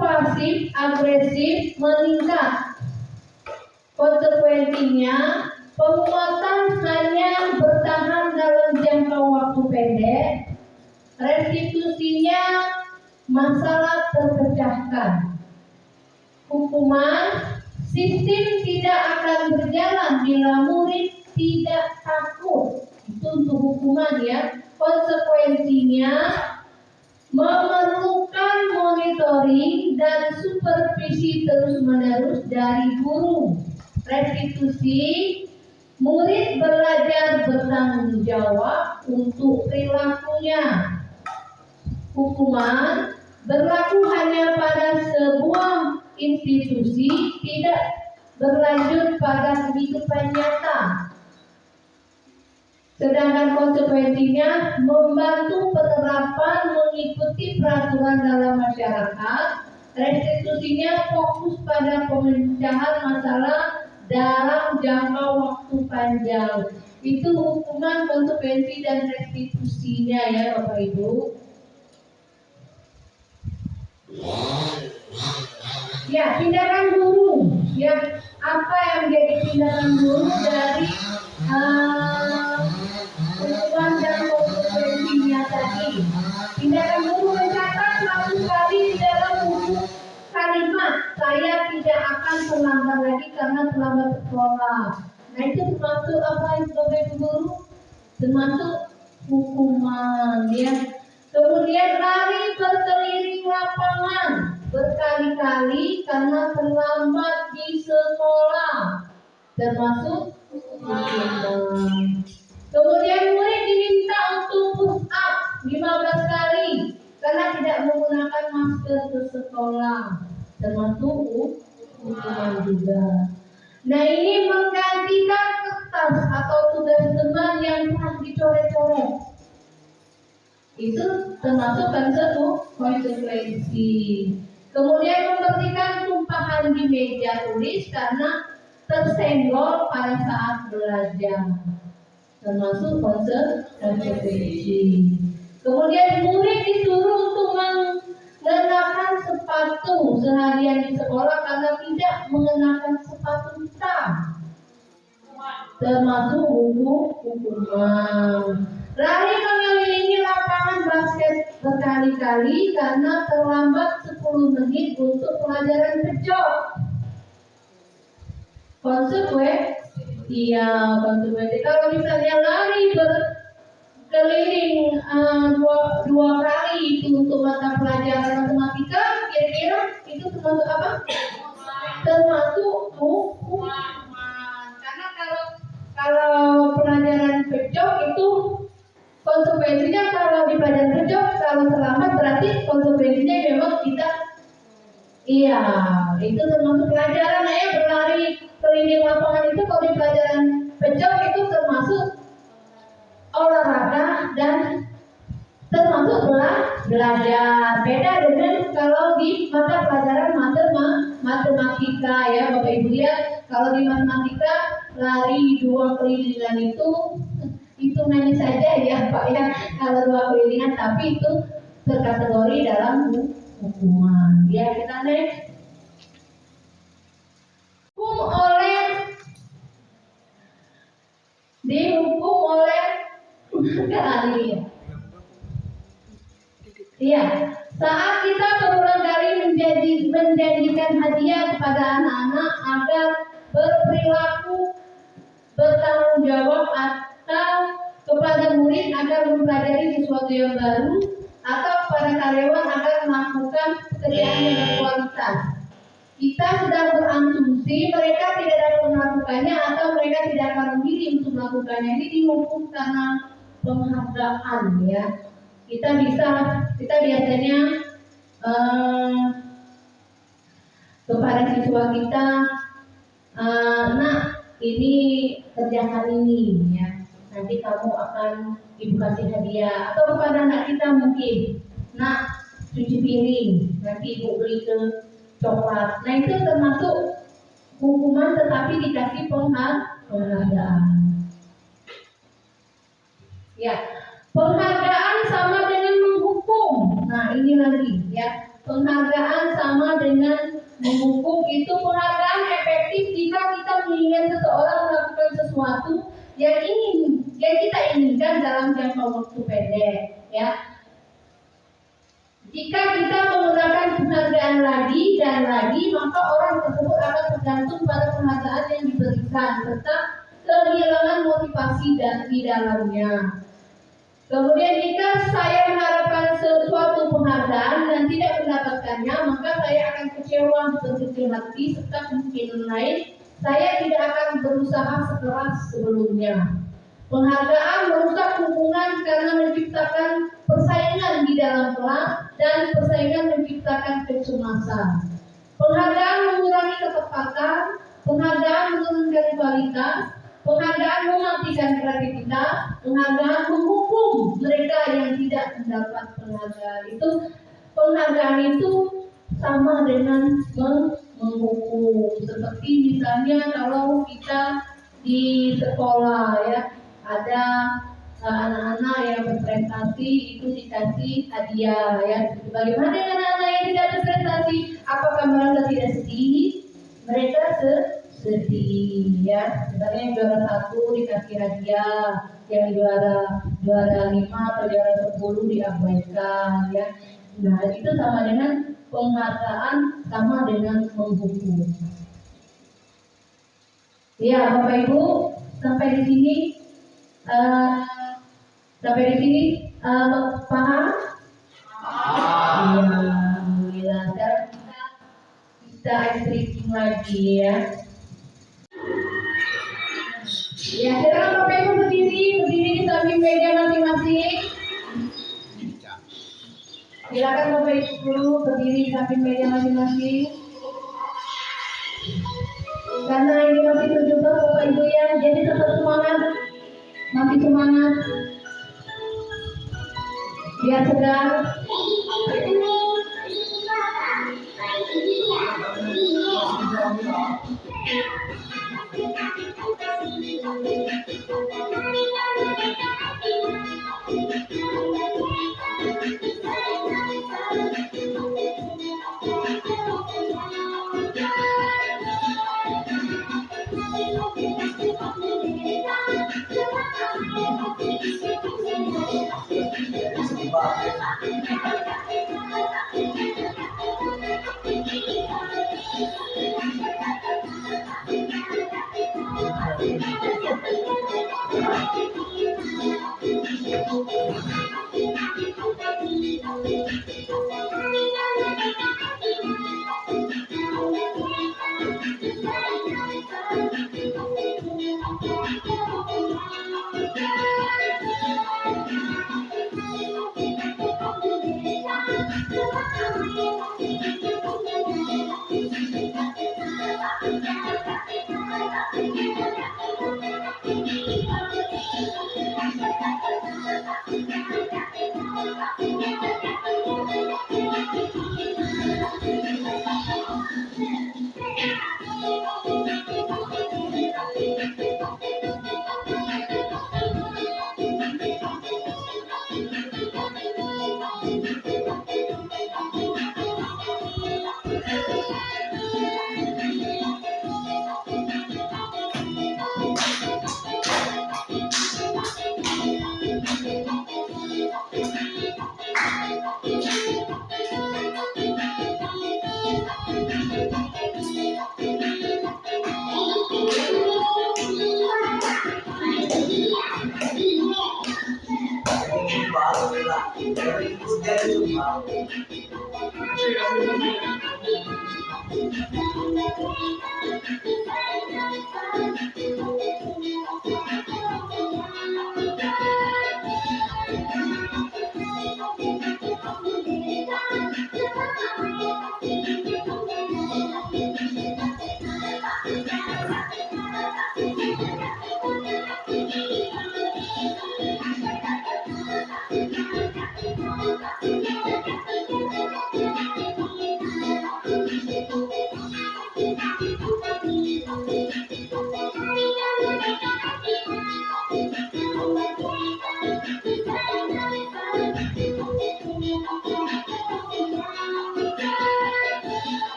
pasif agresif meningkat. Konsekuensinya penguatan hanya bertahan dalam jangka waktu pendek. Restitusinya masalah terpecahkan. Hukuman, sistem tidak akan berjalan bila murid tidak takut. Itu untuk hukuman ya. Konsekuensinya memerlukan monitoring dan supervisi terus-menerus dari guru. Restitusi, murid belajar bertanggung jawab untuk perilakunya. Hukuman, berlaku hanya pada sebuah institusi, tidak berlanjut pada kehidupan nyata. Sedangkan konsekuensinya membantu penerapan mengikuti peraturan dalam masyarakat. Restitusinya fokus pada pemecahan masalah dalam jangka waktu panjang. Itu hukuman, konsekuensi, dan restitusinya ya Bapak Ibu. Ya, tindakan guru. Ya, apa yang menjadi tindakan guru dari hukuman dan konsekuensinya tadi. Tindakan guru mencatat satu kali di dalam buku kalimat, saya tidak akan terlambat lagi karena terlambat sekolah. Nah itu termasuk apa sebagai guru? Termasuk hukuman ya. Kemudian lari berkeliling lapangan berkali-kali karena terlambat di sekolah, termasuk hukuman. Kemudian murid diminta untuk push up 15 kali karena tidak menggunakan masker ke sekolah, termasuk hukuman juga. Nah ini menggantikan kertas atau tugas teman yang telah dicoret-coret. Itu termasuk konsekuensi. Kemudian membersihkan tumpahan di meja tulis karena tersenggol pada saat belajar, termasuk konsekuensi. Kemudian murid disuruh untuk mengenakan sepatu seharian di sekolah karena tidak mengenakan sepatu hitam, termasuk hukuman. Lari mengelilingi lapangan basket berkali-kali karena terlambat 10 menit untuk pelajaran pejok. Konsekuensi. Kalau misalnya lari berkeliling dua kali itu untuk mata pelajaran matematika, kira-kira itu termasuk apa? Termasuk hukuman. Karena kalau pelajaran pejok itu konsekuensinya, kalau di pelajaran pejok kalau terlambat berarti konsekuensinya memang kita itu termasuk pelajaran ya. Berlari keliling lapangan itu kalau di pelajaran pejok itu termasuk olahraga dan termasuk belajar. Beda dengan kalau di mata pelajaran matematika ya Bapak Ibu ya. Kalau di matematika lari 2 kelilingan itu hitungannya saja ya Pak ya, kalau 2 kelilingan, tapi itu terkategori dalam hukuman. Ya kita next. Dihukum oleh keahlian. Iya, saat kita berulang kali menjanjikan hadiah kepada anak-anak agar berperilaku bertanggung jawab, atau kepada murid agar mempelajari sesuatu yang baru, atau kepada karyawan agar melakukan pekerjaan yang berkualitas. Kita sedang berasumsi mereka tidak dapat melakukannya atau mereka tidak akan memilih untuk melakukannya. Ini dihukum karena penghargaan ya. Kita biasanya kepada siswa kita, nak ini kerjakan ini ya, nanti kamu akan ibu kasih hadiah. Atau kepada anak kita mungkin, nak cuci piring, nanti ibu beli ke coklat. Nah itu termasuk hukuman tetapi dikasih penghargaan. Ya, penghargaan sama dengan menghukum. Nah ini lagi ya, penghargaan sama dengan menghukum. Itu penghargaan efektif jika kita menginginkan seseorang melakukan sesuatu yang kita inginkan dalam jangka waktu pendek ya. Jika kita menggunakan penghargaan lagi dan lagi, maka orang tersebut akan tergantung pada penghargaan yang diberikan serta kehilangan motivasi di dalamnya. Kemudian jika saya mengharapkan sesuatu penghargaan dan tidak mendapatkannya, maka saya akan kecewa, berkecil hati, serta kemungkinan lain saya tidak akan berusaha sekeras sebelumnya. Penghargaan merusak hubungan karena menciptakan persaingan di dalam kelas dan persaingan menciptakan kecemasan. Penghargaan mengurangi ketepatan, penghargaan menurunkan kualitas, penghargaan mematikan kreativitas, penghargaan menghukum mereka yang tidak mendapat penghargaan. Penghargaan itu sama dengan menghukum. Seperti misalnya kalau kita di sekolah ya, ada anak-anak yang berprestasi itu dikasih hadiah ya. Bagaimana dengan anak yang tidak berprestasi? Apakah mereka tidak sedih? Mereka sedih ya. Sebenarnya yang juara 1 dikasih hadiah, yang juara 5 atau juara 10 diabaikan ya. Nah itu sama dengan penghargaan, sama dengan menghukum. Ya Bapak Ibu, sampai di sini paham? Iya, alhamdulillah. Sekarang kita ice breaking lagi ya. Ya, sekarang Bapak Ibu berdiri di samping meja masing-masing. Silakan Bapak Ibu berdiri di samping meja masing-masing. Karena ini masih 17 Bapak Ibu ya, jadi tetap semangat, masih semangat. Biar sedang. Semangat.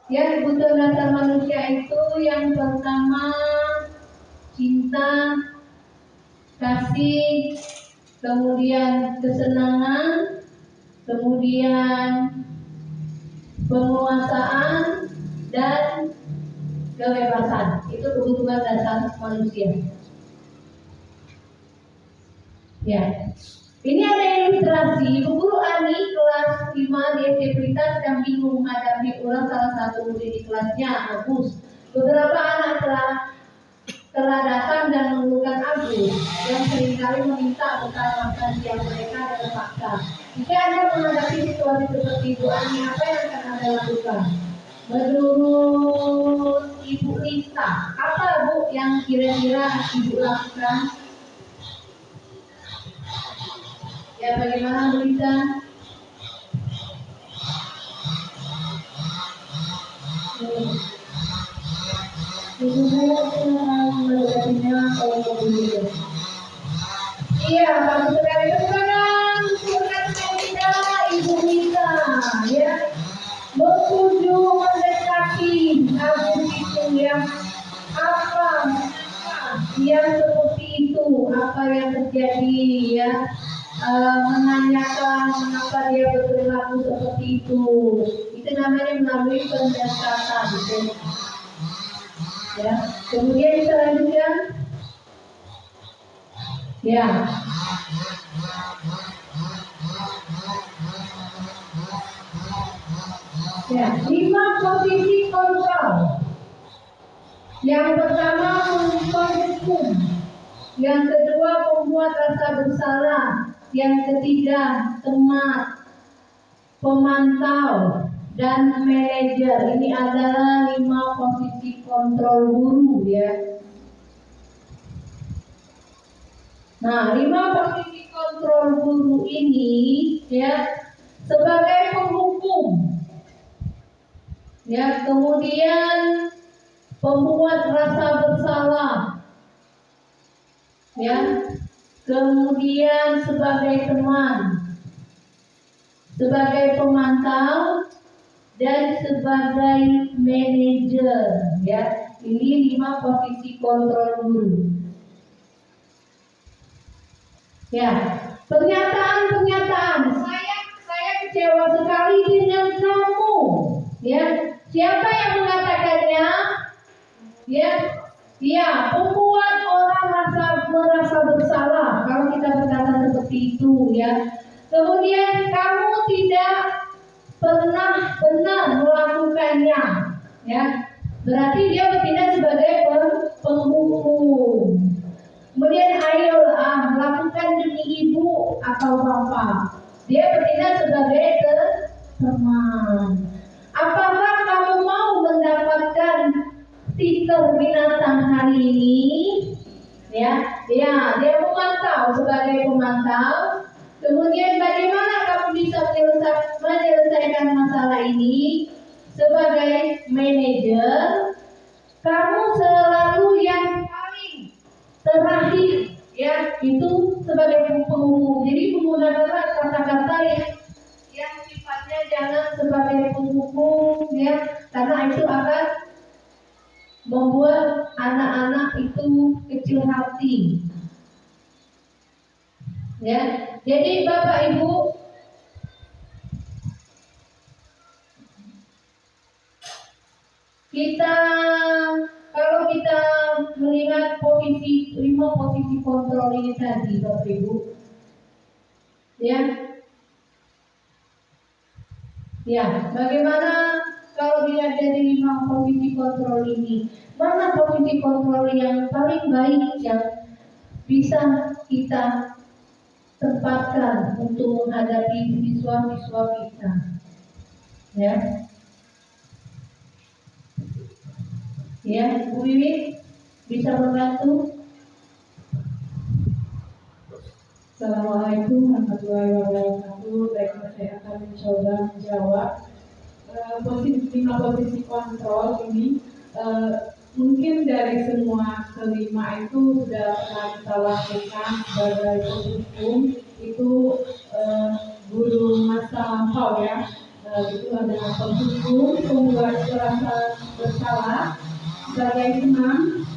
Yang dibutuhkan dasar manusia itu yang pertama cinta, kasih, kemudian kesenangan, kemudian penguasaan, dan kebebasan. Itu kebutuhan dasar manusia. Ya, ini ada ilustrasi. Ibu guru Ani kelas 5 di SD Pelita sedang bingung menghadapi ulang salah satu murid di kelasnya, Agus. Beberapa anak telah datang dan mengeluhkan Agus yang seringkali meminta bekal makan siang mereka dengan paksa. Jika Anda menghadapi situasi seperti Ibu Ani, apa yang akan Anda lakukan? Menurut Ibu Lisa, apa Bu yang kira-kira Ibu lakukan? Ya, bagaimana Bu Lisa? Iya, bagus sekali. Sekarang kita Ibu Lisa, ya, bertuju mendekati Agus itu yang apa yang seperti itu, apa yang terjadi, ya, menanyakan mengapa dia berperilaku seperti itu. Itu namanya melalui pendekatan, gitu. Ya, kemudian selanjutnya, ya, ya, 5 posisi kontrol. Yang pertama menghukum, yang kedua membuat rasa bersalah, yang ketiga teman, pemantau, dan manajer. Ini adalah 5 posisi kontrol guru, ya. Nah, 5 posisi kontrol guru ini, ya, sebagai penghukum, ya, kemudian pembuat rasa bersalah, ya, kemudian sebagai teman, sebagai pemantau, dan sebagai manajer, ya. Ini 5 posisi kontrol guru. Ya, pernyataan. Saya kecewa sekali dengan kamu. Ya, siapa yang mengatakannya? Ya, membuat orang merasa bersalah kalau kita berkata seperti itu, ya. Kemudian kamu tidak pernah benar melakukannya, ya. Berarti dia bertindak sebagai penghukum. Kemudian ayolah lakukan demi ibu atau bapak. Dia bertindak sebagai teman. Apakah kamu mau mendapatkan stiker binatang hari ini? Ya, dia memantau sebagai pemantau. Kemudian bagaimana kamu bisa menyelesaikan masalah ini? Sebagai manajer, kamu selalu yang paling terakhir, ya, itu sebagai penghukum. Jadi menggunakanlah kata-kata yang sifatnya jangan sebagai penghukum, ya, karena itu akan membuat anak-anak itu kecil hati. Ya, jadi Bapak Ibu, kalau kita melihat 5 posisi kontrol ini tadi, Bapak Ibu, ya, bagaimana kalau dilihat dari 5 posisi kontrol ini, mana posisi kontrol yang paling baik yang bisa kita tempatkan untuk menghadapi siswa-siswa kita, ya. Ya, Bu Wiwi bisa membantu. Assalamualaikum warahmatullahi wabarakatuh. Baik, saya akan mencoba menjawab 5 posisi kontrol ini. Mungkin dari semua kelima itu sudah pernah kita lakukan sebagai penghukum. Itu guru masa lampau, ya. Itu adalah penghukum, pembuat rasa bersalah, sebagai teman,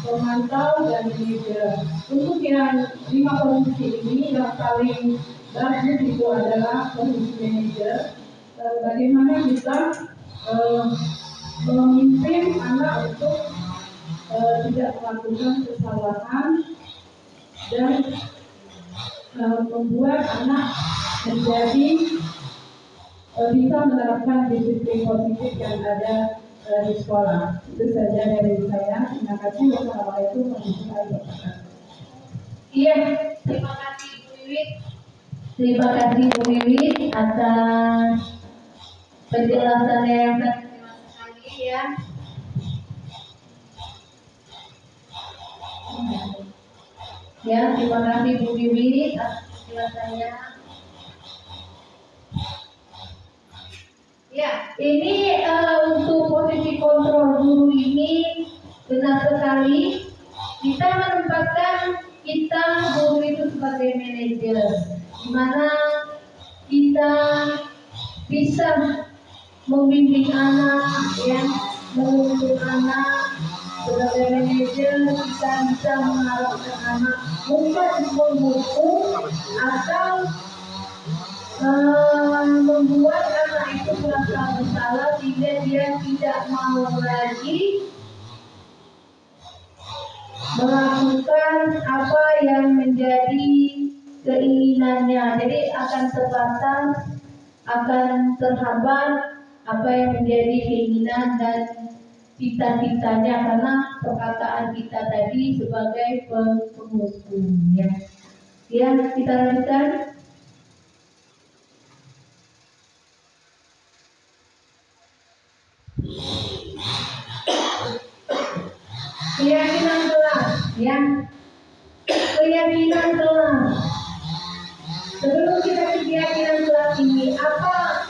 pemantau, dan manajer. Untuk yang 5 posisi ini yang paling bagus itu adalah posisi manajer. Bagaimana kita memimpin anak untuk tidak melakukan kesalahan dan membuat anak menjadi bisa menerapkan disiplin positif yang ada di sekolah. Itu saja dari saya. Terima kasih. Wassalamualaikum warahmatullahi wabarakatuh. Iya, terima kasih Bu Wiwit. Terima kasih Bu Wiwit atas penjelasannya yang sangat jelas sekali ya. Ya, terima kasih Bu Wiwit atas penjelasannya. Ya, ini untuk posisi kontrol guru ini benar sekali. Kita menempatkan kita guru itu sebagai manajer, di mana kita bisa membimbing anak, ya, menuntun anak. Sebagai manajer kita bisa mengarahkan anak bukan menghukum atau membuat anak itu merasa bersalah sehingga dia tidak mau lagi melakukan apa yang menjadi keinginannya. Jadi akan terbatas, akan terhambat apa yang menjadi keinginan dan cita-citanya karena perkataan kita tadi sebagai penghukum. Ya, kita lanjutkan. Keyakinan kelas, ya. Keyakinan kelas. Sebelum kita ke keyakinan kelas ini, apa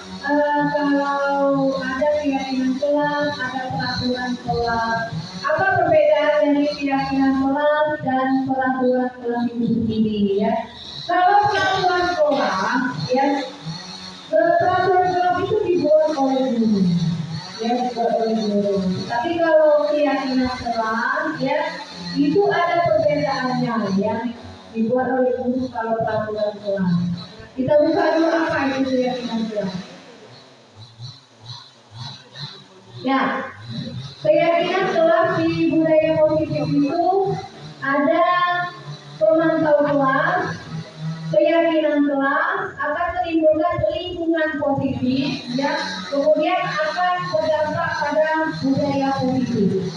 kalau ada keyakinan kelas, ada peraturan kelas? Apa perbedaan dari keyakinan kelas dan peraturan kelas itu sendiri, ya? Kalau peraturan kelas, ya, peraturan kelas itu dibuat oleh guru. Ya, dibuat oleh guru. Tapi kalau keyakinan kelas, ya, itu ada perbedaannya, ya, dibuat oleh guru kalau peraturan kelas. Kita buka dulu apa itu keyakinan kelas. Ya, keyakinan kelas di budaya positif itu ada pemantau kelas, keyakinan kelas akan menimbulkan lingkungan positif, ya, kemudian akan berdampak pada budaya positif.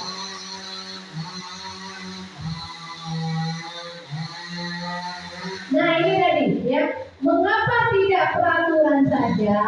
Nah ini tadi, ya, mengapa tidak peraturan saja?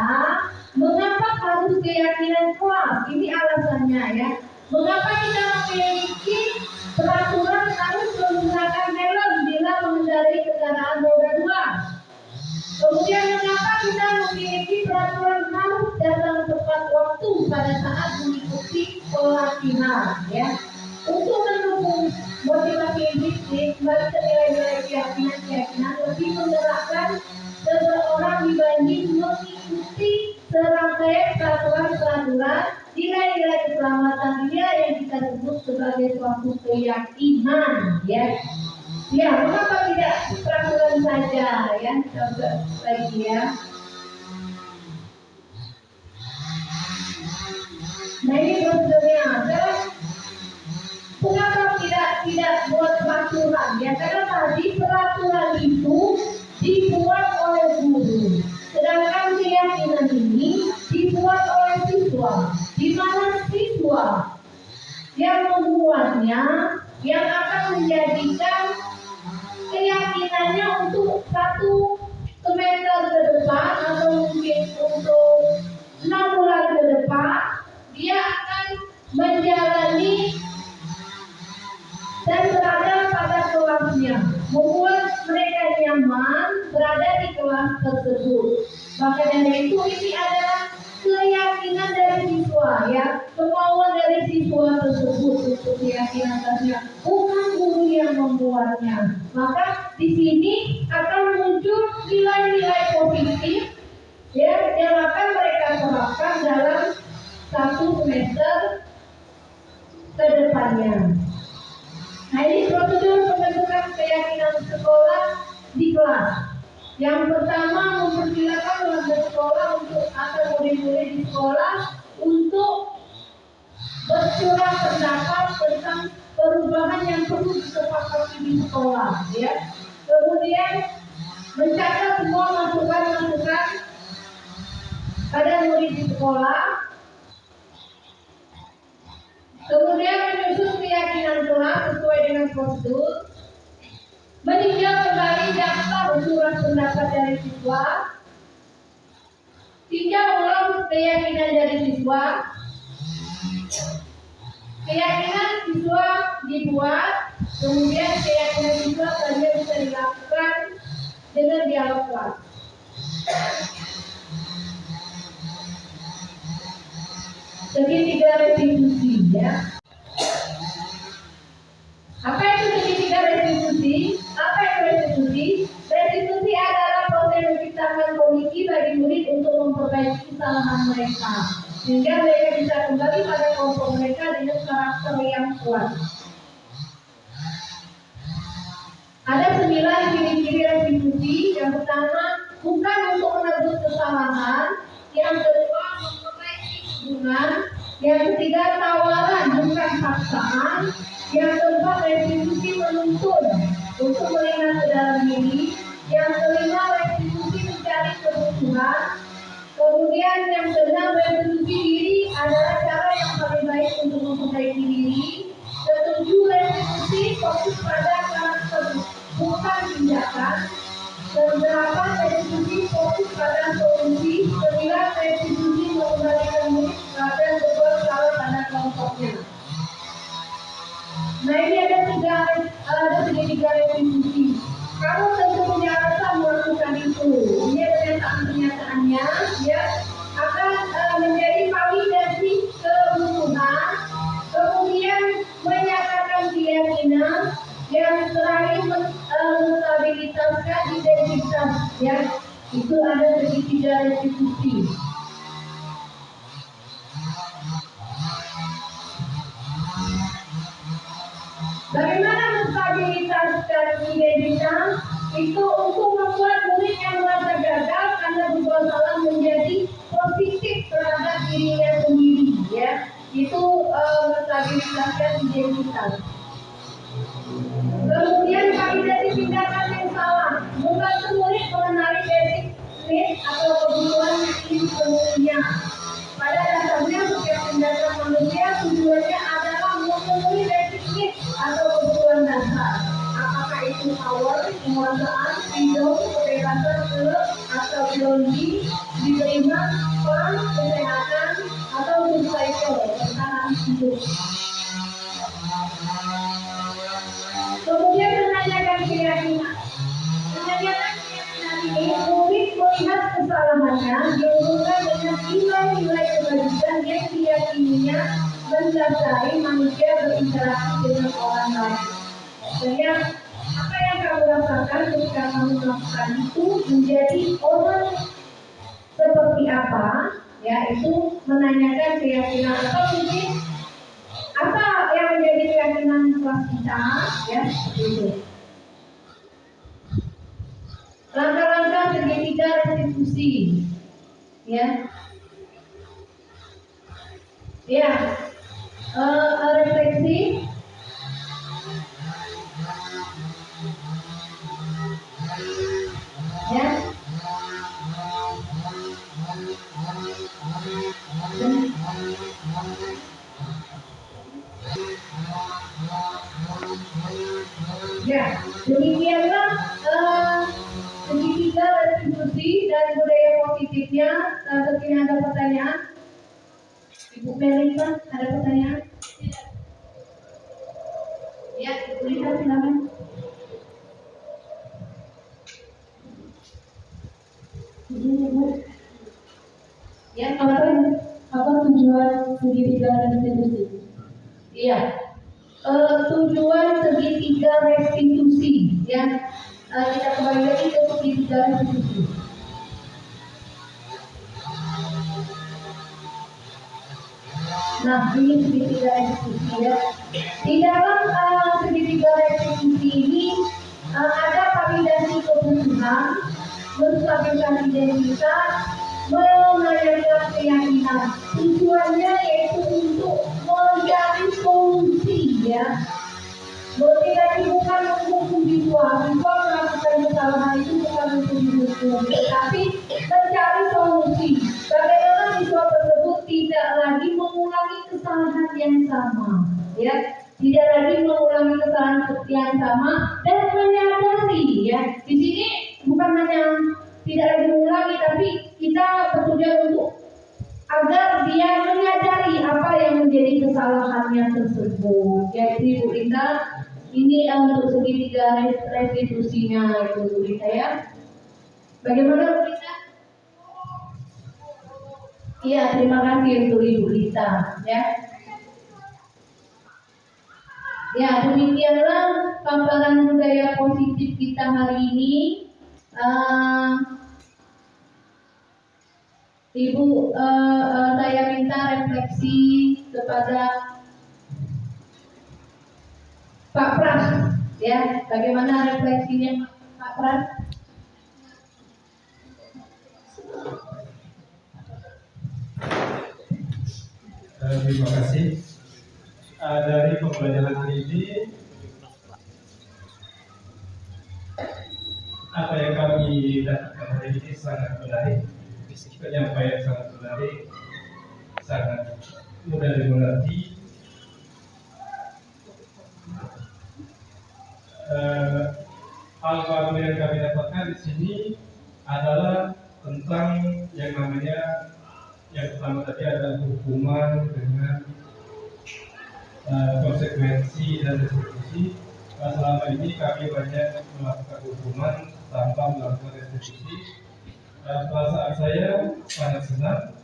Mengapa harus keyakinan kelas? Ini alasannya, ya. Mengapa kita memiliki peraturan harus menggunakan helm bila mengendarai kendaraan roda 2? Kemudian mengapa kita memiliki peraturan harus datang tepat waktu pada saat mengikuti pelatihan, ya? Untuk mendukung motivasi disiplin, kembali ke nilai-nilai keyakinan lebih menggerakkan seseorang dibanding mengikuti serangkaian peraturan-peraturan nilai-nilai keselamatan dia yang kita sebut sebagai suatu keyakinan, ya. Ya, mengapa tidak peraturan saja, ya? Coba lagi, ya. Nah ini prosedurnya ada. Mengapa tidak buat peraturan? Ya karena tadi peraturan itu dibuat oleh guru, sedangkan keyakinan ini dibuat oleh siswa. Di mana siswa yang membuatnya, yang akan menjadikan keyakinannya untuk 1 semester ke depan atau mungkin untuk 6 bulan ke depan, dia akan menjalani dan berada pada kelasnya, membuat mereka nyaman berada di kelas tersebut. Maka dari itu ini adalah keyakinan dari siswa, ya, kemauan dari siswa tersebut untuk keyakinan kelasnya, bukan guru yang membuatnya. Maka di sini akan muncul nilai-nilai positif, ya, yang akan mereka terapkan dalam 1 semester ke depannya. Yang pertama, mempersilakan warga sekolah untuk atau murid-murid di sekolah untuk bercurah pendapat tentang perubahan yang perlu disepakati di sekolah, ya. Kemudian mencatat semua masukan-masukan pada murid di sekolah. Kemudian menyusun keyakinan kelas sesuai dengan prosedur. Meninjau kembali daftar surat pendapat dari siswa. Tinjau ulang keyakinan dari siswa. Keyakinan siswa dibuat, kemudian keyakinan siswa saja bisa dilakukan dengan dialog kelas. Segitiga restitusi, ya. Apa itu segitiga restitusi? Apa itu restitusi? Restitusi adalah proses menciptakan kondisi bagi murid untuk memperbaiki kesalahan mereka, sehingga mereka bisa kembali pada kelompok mereka dengan karakter yang kuat. Ada 9 ciri-ciri restitusi. Yang pertama, bukan untuk menebus kesalahan. Yang kedua, memperbaiki hubungan. Yang ketiga, tawaran bukan paksaan. Yang keempat, restitusi menuntun untuk melihat ke dalam diri. Yang kelima, restitusi mencari kebutuhan. Kemudian yang keenam, restitusi diri adalah cara yang paling baik untuk memperbaiki diri. Ketujuh, restitusi fokus pada karakter bukan tindakan. Kedelapan, restitusi fokus pada solusi. 9, restitusi mengembalikan murid pada berbuat salah pada kelompoknya. Nah, ini ada tiga restitusi. Kamu tentu punya alasan melakukan itu. Ini pernyataan-pernyataannya, ya, akan menjadi validasi kebutuhan, kemudian menyatakan keyakinan, yang terakhir menstabilitaskan identitas, ya. Itu ada segitiga restitusi. Bagaimana menstabilitaskan identitas? Itu untuk membuat murid yang merasa gagal karena berbuat salah menjadi positif terhadap dirinya sendiri, ya. Itu menstabilitaskan identitas. Kemudian validasi tindakan yang salah, membantu murid mengenali basic needs atau kebutuhan yang ingin dipenuhinya. Pada dasarnya setiap tindakan manusia tujuannya adalah memenuhi basic needs atau kebutuhan dasar. Apakah itu power, penguasaan, freedom, kebebasan, atau biologi, diterima, fun, kesehatan, atau survival, bertahan hidup. Kemudian menanyakan keyakinan. Menanyakan keyakinan ini, murid melihat kesalahannya dihubungkan dengan nilai-nilai kebajikan yang diyakininya mendasari manusia berinteraksi dengan orang lain. Sehingga apa yang kamu rasakan ketika kamu melakukan itu menjadi orang seperti apa, ya, itu menanyakan keyakinan. Atau mungkin apa yang menjadi keyakinan kelas kita, ya, itu. Langkah-langkah segitiga restitusi, ya, ya, refleksi, ya. Ya, demikianlah segitiga restitusi dan budaya positifnya. Sekiranya ada pertanyaan, Ibu Melita, ada pertanyaan? Ya, Ibu Lita, silakan. Ya, Apa tujuan segitiga restitusi? iya. Tujuan segitiga restitusi, ya. Kita kembali lagi ke segitiga restitusi. Nah, ini segitiga restitusi, ya. Di dalam segitiga restitusi ini ada validasi kebutuhan, identitas, menanyakan keyakinan. Tujuannya yaitu untuk mencari solusi, ya. Tidak bukan menghukum siswa melakukan kesalahan itu bukan untuk dihukum, tetapi mencari solusi. Bagaimana siswa tersebut tidak lagi mengulangi kesalahan yang sama, ya, tidak lagi mengulangi kesalahan yang sama dan menyadari, ya. Di sini bukan hanya tidak lagi mengulangi, tapi kita bertujuan untuk agar dia menyadari apa yang menjadi kesalahannya tersebut. Jadi Bu Rita, ini untuk segitiga restitusinya itu Bu Rita, ya. Bagaimana Bu Rita? Iya, terima kasih untuk Ibu Rita, ya. Ya, demikianlah paparan budaya positif kita hari ini. Ibu, saya minta refleksi kepada Pak Pras, ya. Bagaimana refleksinya Pak Pras? Terima kasih. Dari pembelajaran hari ini, apa yang kami dapatkan hari ini sangat menarik. Penyampaian sangat menarik, sangat mudah dimengerti. Hal baru yang kami dapatkan di sini adalah tentang yang namanya, yang pertama tadi adalah hukuman dengan konsekuensi dan restitusi. Selama ini kami banyak melakukan hukuman tanpa melakukan restitusi. Perasaan saya sangat senang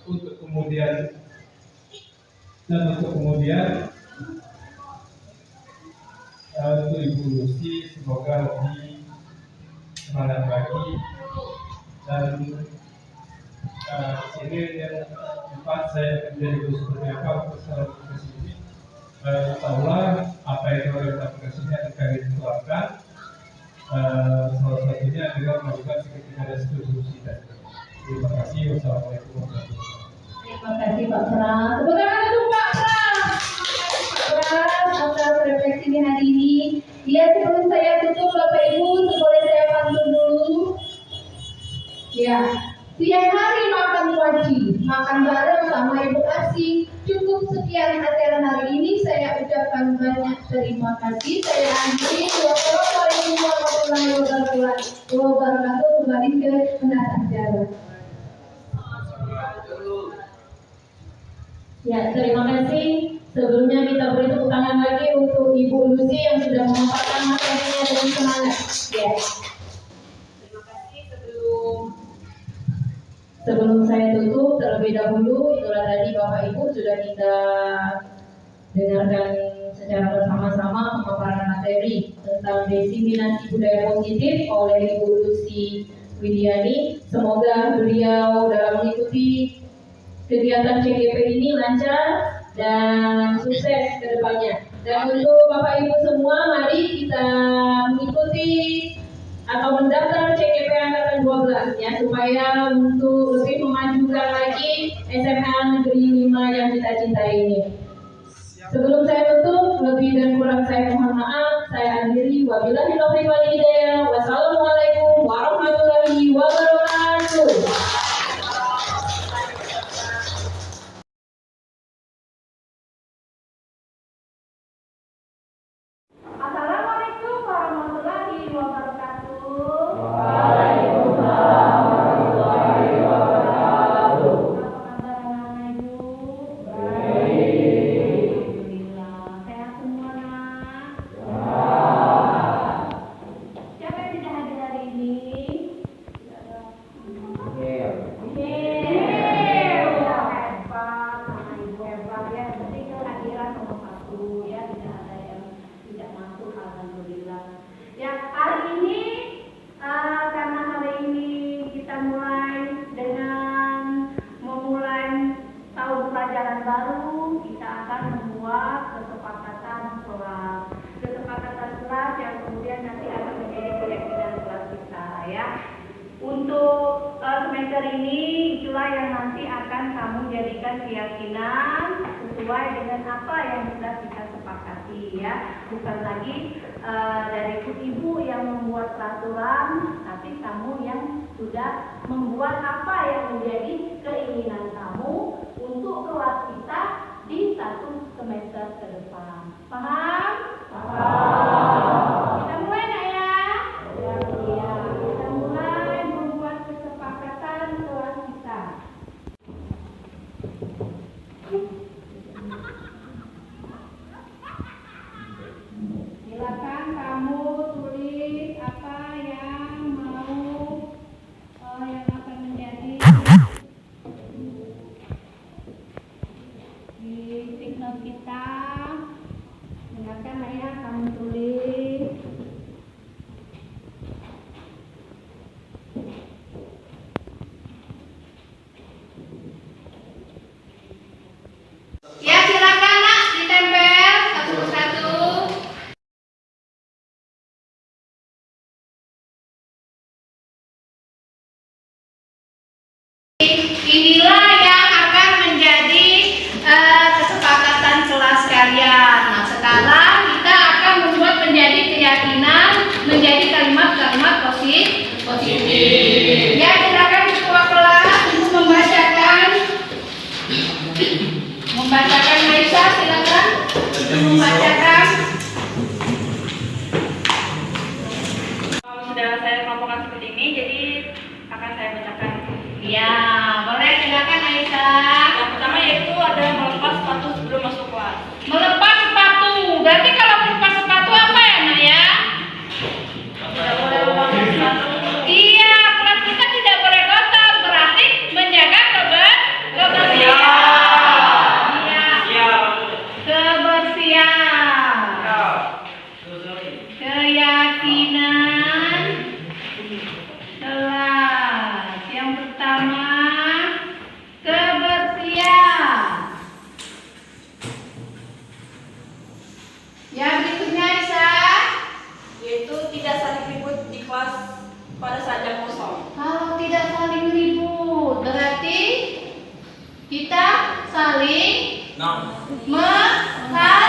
untuk kemudian untuk Ibu Lucy semoga lebih semangat lagi, dan sini yang empat saya menjadi guru seperti apa untuk ke sini. Insyaallah apa yang telah dilakukan sini akan kami terapkan. Salah satunya adalah melakukan segitiga restitusi tadi. Terima kasih. Wassalamualaikum warahmatullahi wabarakatuh. Terima kasih Pak Pras. Tepuk tangan untuk Pak Pras. Pak Pras atas refleksinya hari ini. Ya, sebelum saya tutup Bapak Ibu, boleh saya pantun dulu. Ya, siang hari makan wajib, makan bareng sama Ibu Asih. Cukup sekian acara hari ini, saya ucapkan banyak terima kasih. Saya akhiri. Wassalamualaikum warahmatullahi wabarakatuh. Kembali ke penata acara. Ya, terima kasih. Sebelumnya kita beri tepuk tangan lagi untuk Ibu Lucy yang sudah memaparkan materinya dengan semangat. Ya. Terima kasih. Sebelum saya tutup terlebih dahulu, itulah tadi Bapak Ibu sudah kita dengarkan secara bersama-sama pemaparan materi tentang diseminasi budaya positif oleh Ibu Lucy Widiani. Semoga beliau dalam mengikuti kegiatan CGP ini lancar dan sukses ke depannya. Dan untuk Bapak Ibu semua, mari kita mengikuti atau mendaftar CGP Angkatan 12 ya, supaya untuk lebih memajukan lagi SMA Negeri 5 yang kita cintai ini. Sebelum saya tutup, lebih dan kurang saya mohon maaf. Saya akhiri. Wabillahi taufiq wal hidayah. Wassalamualaikum warahmatullahi wabarakatuh. Assalamualaikum warahmatullahi wabarakatuh. Waalaikumsalam warahmatullahi wabarakatuh. Apa kabar anak-anak Ibu? Baik. Alhamdulillah. Sehat semua, Nak? Siapa yang tidak hadir hari keyakinan sesuai dengan apa yang sudah kita sepakati ya. Bukan lagi dari ibu yang membuat peraturan, tapi kamu yang sudah membuat apa yang menjadi keinginan kamu untuk kelas kita di 1 semester ke depan. Paham? Paham. Kita mulai nak ya? Ya. Kita mulai membuat kesepakatan kelas kita. Silakan kamu tulis apa yang mau yang akan menjadi di signal kita. Silakan ayah kamu tulis. Ya silakan nak ditempel satu persatu. Inilah yang akan menjadi kesepakatan kelas kalian. Nah, sekarang kita akan membuat menjadi keyakinan, menjadi kalimat-kalimat positif. Ya, silakan ketua kelas untuk membacakan. Aisyah, silakan membacakan. Sudah saya kelompokkan seperti ini, jadi akan saya bacakan. Ya, boleh silakan Aisyah. Yang pertama yaitu ada melepas sepatu sebelum masuk kelas. Melepas sepatu. Berarti kalau melepas sepatu apa ya, Nak ya? Tidak boleh memakai sepatu. Iya, kelas kita tidak boleh kotor. Berarti menjaga kebersihan. Iya. Kebersihan. Keyakinan. Kelas. Yang pertama, kebersihan. Yang berikutnya Aisyah. Yaitu tidak saling ribut di kelas pada saat jam kosong. Kalau tidak saling ribut, berarti kita saling menghargai.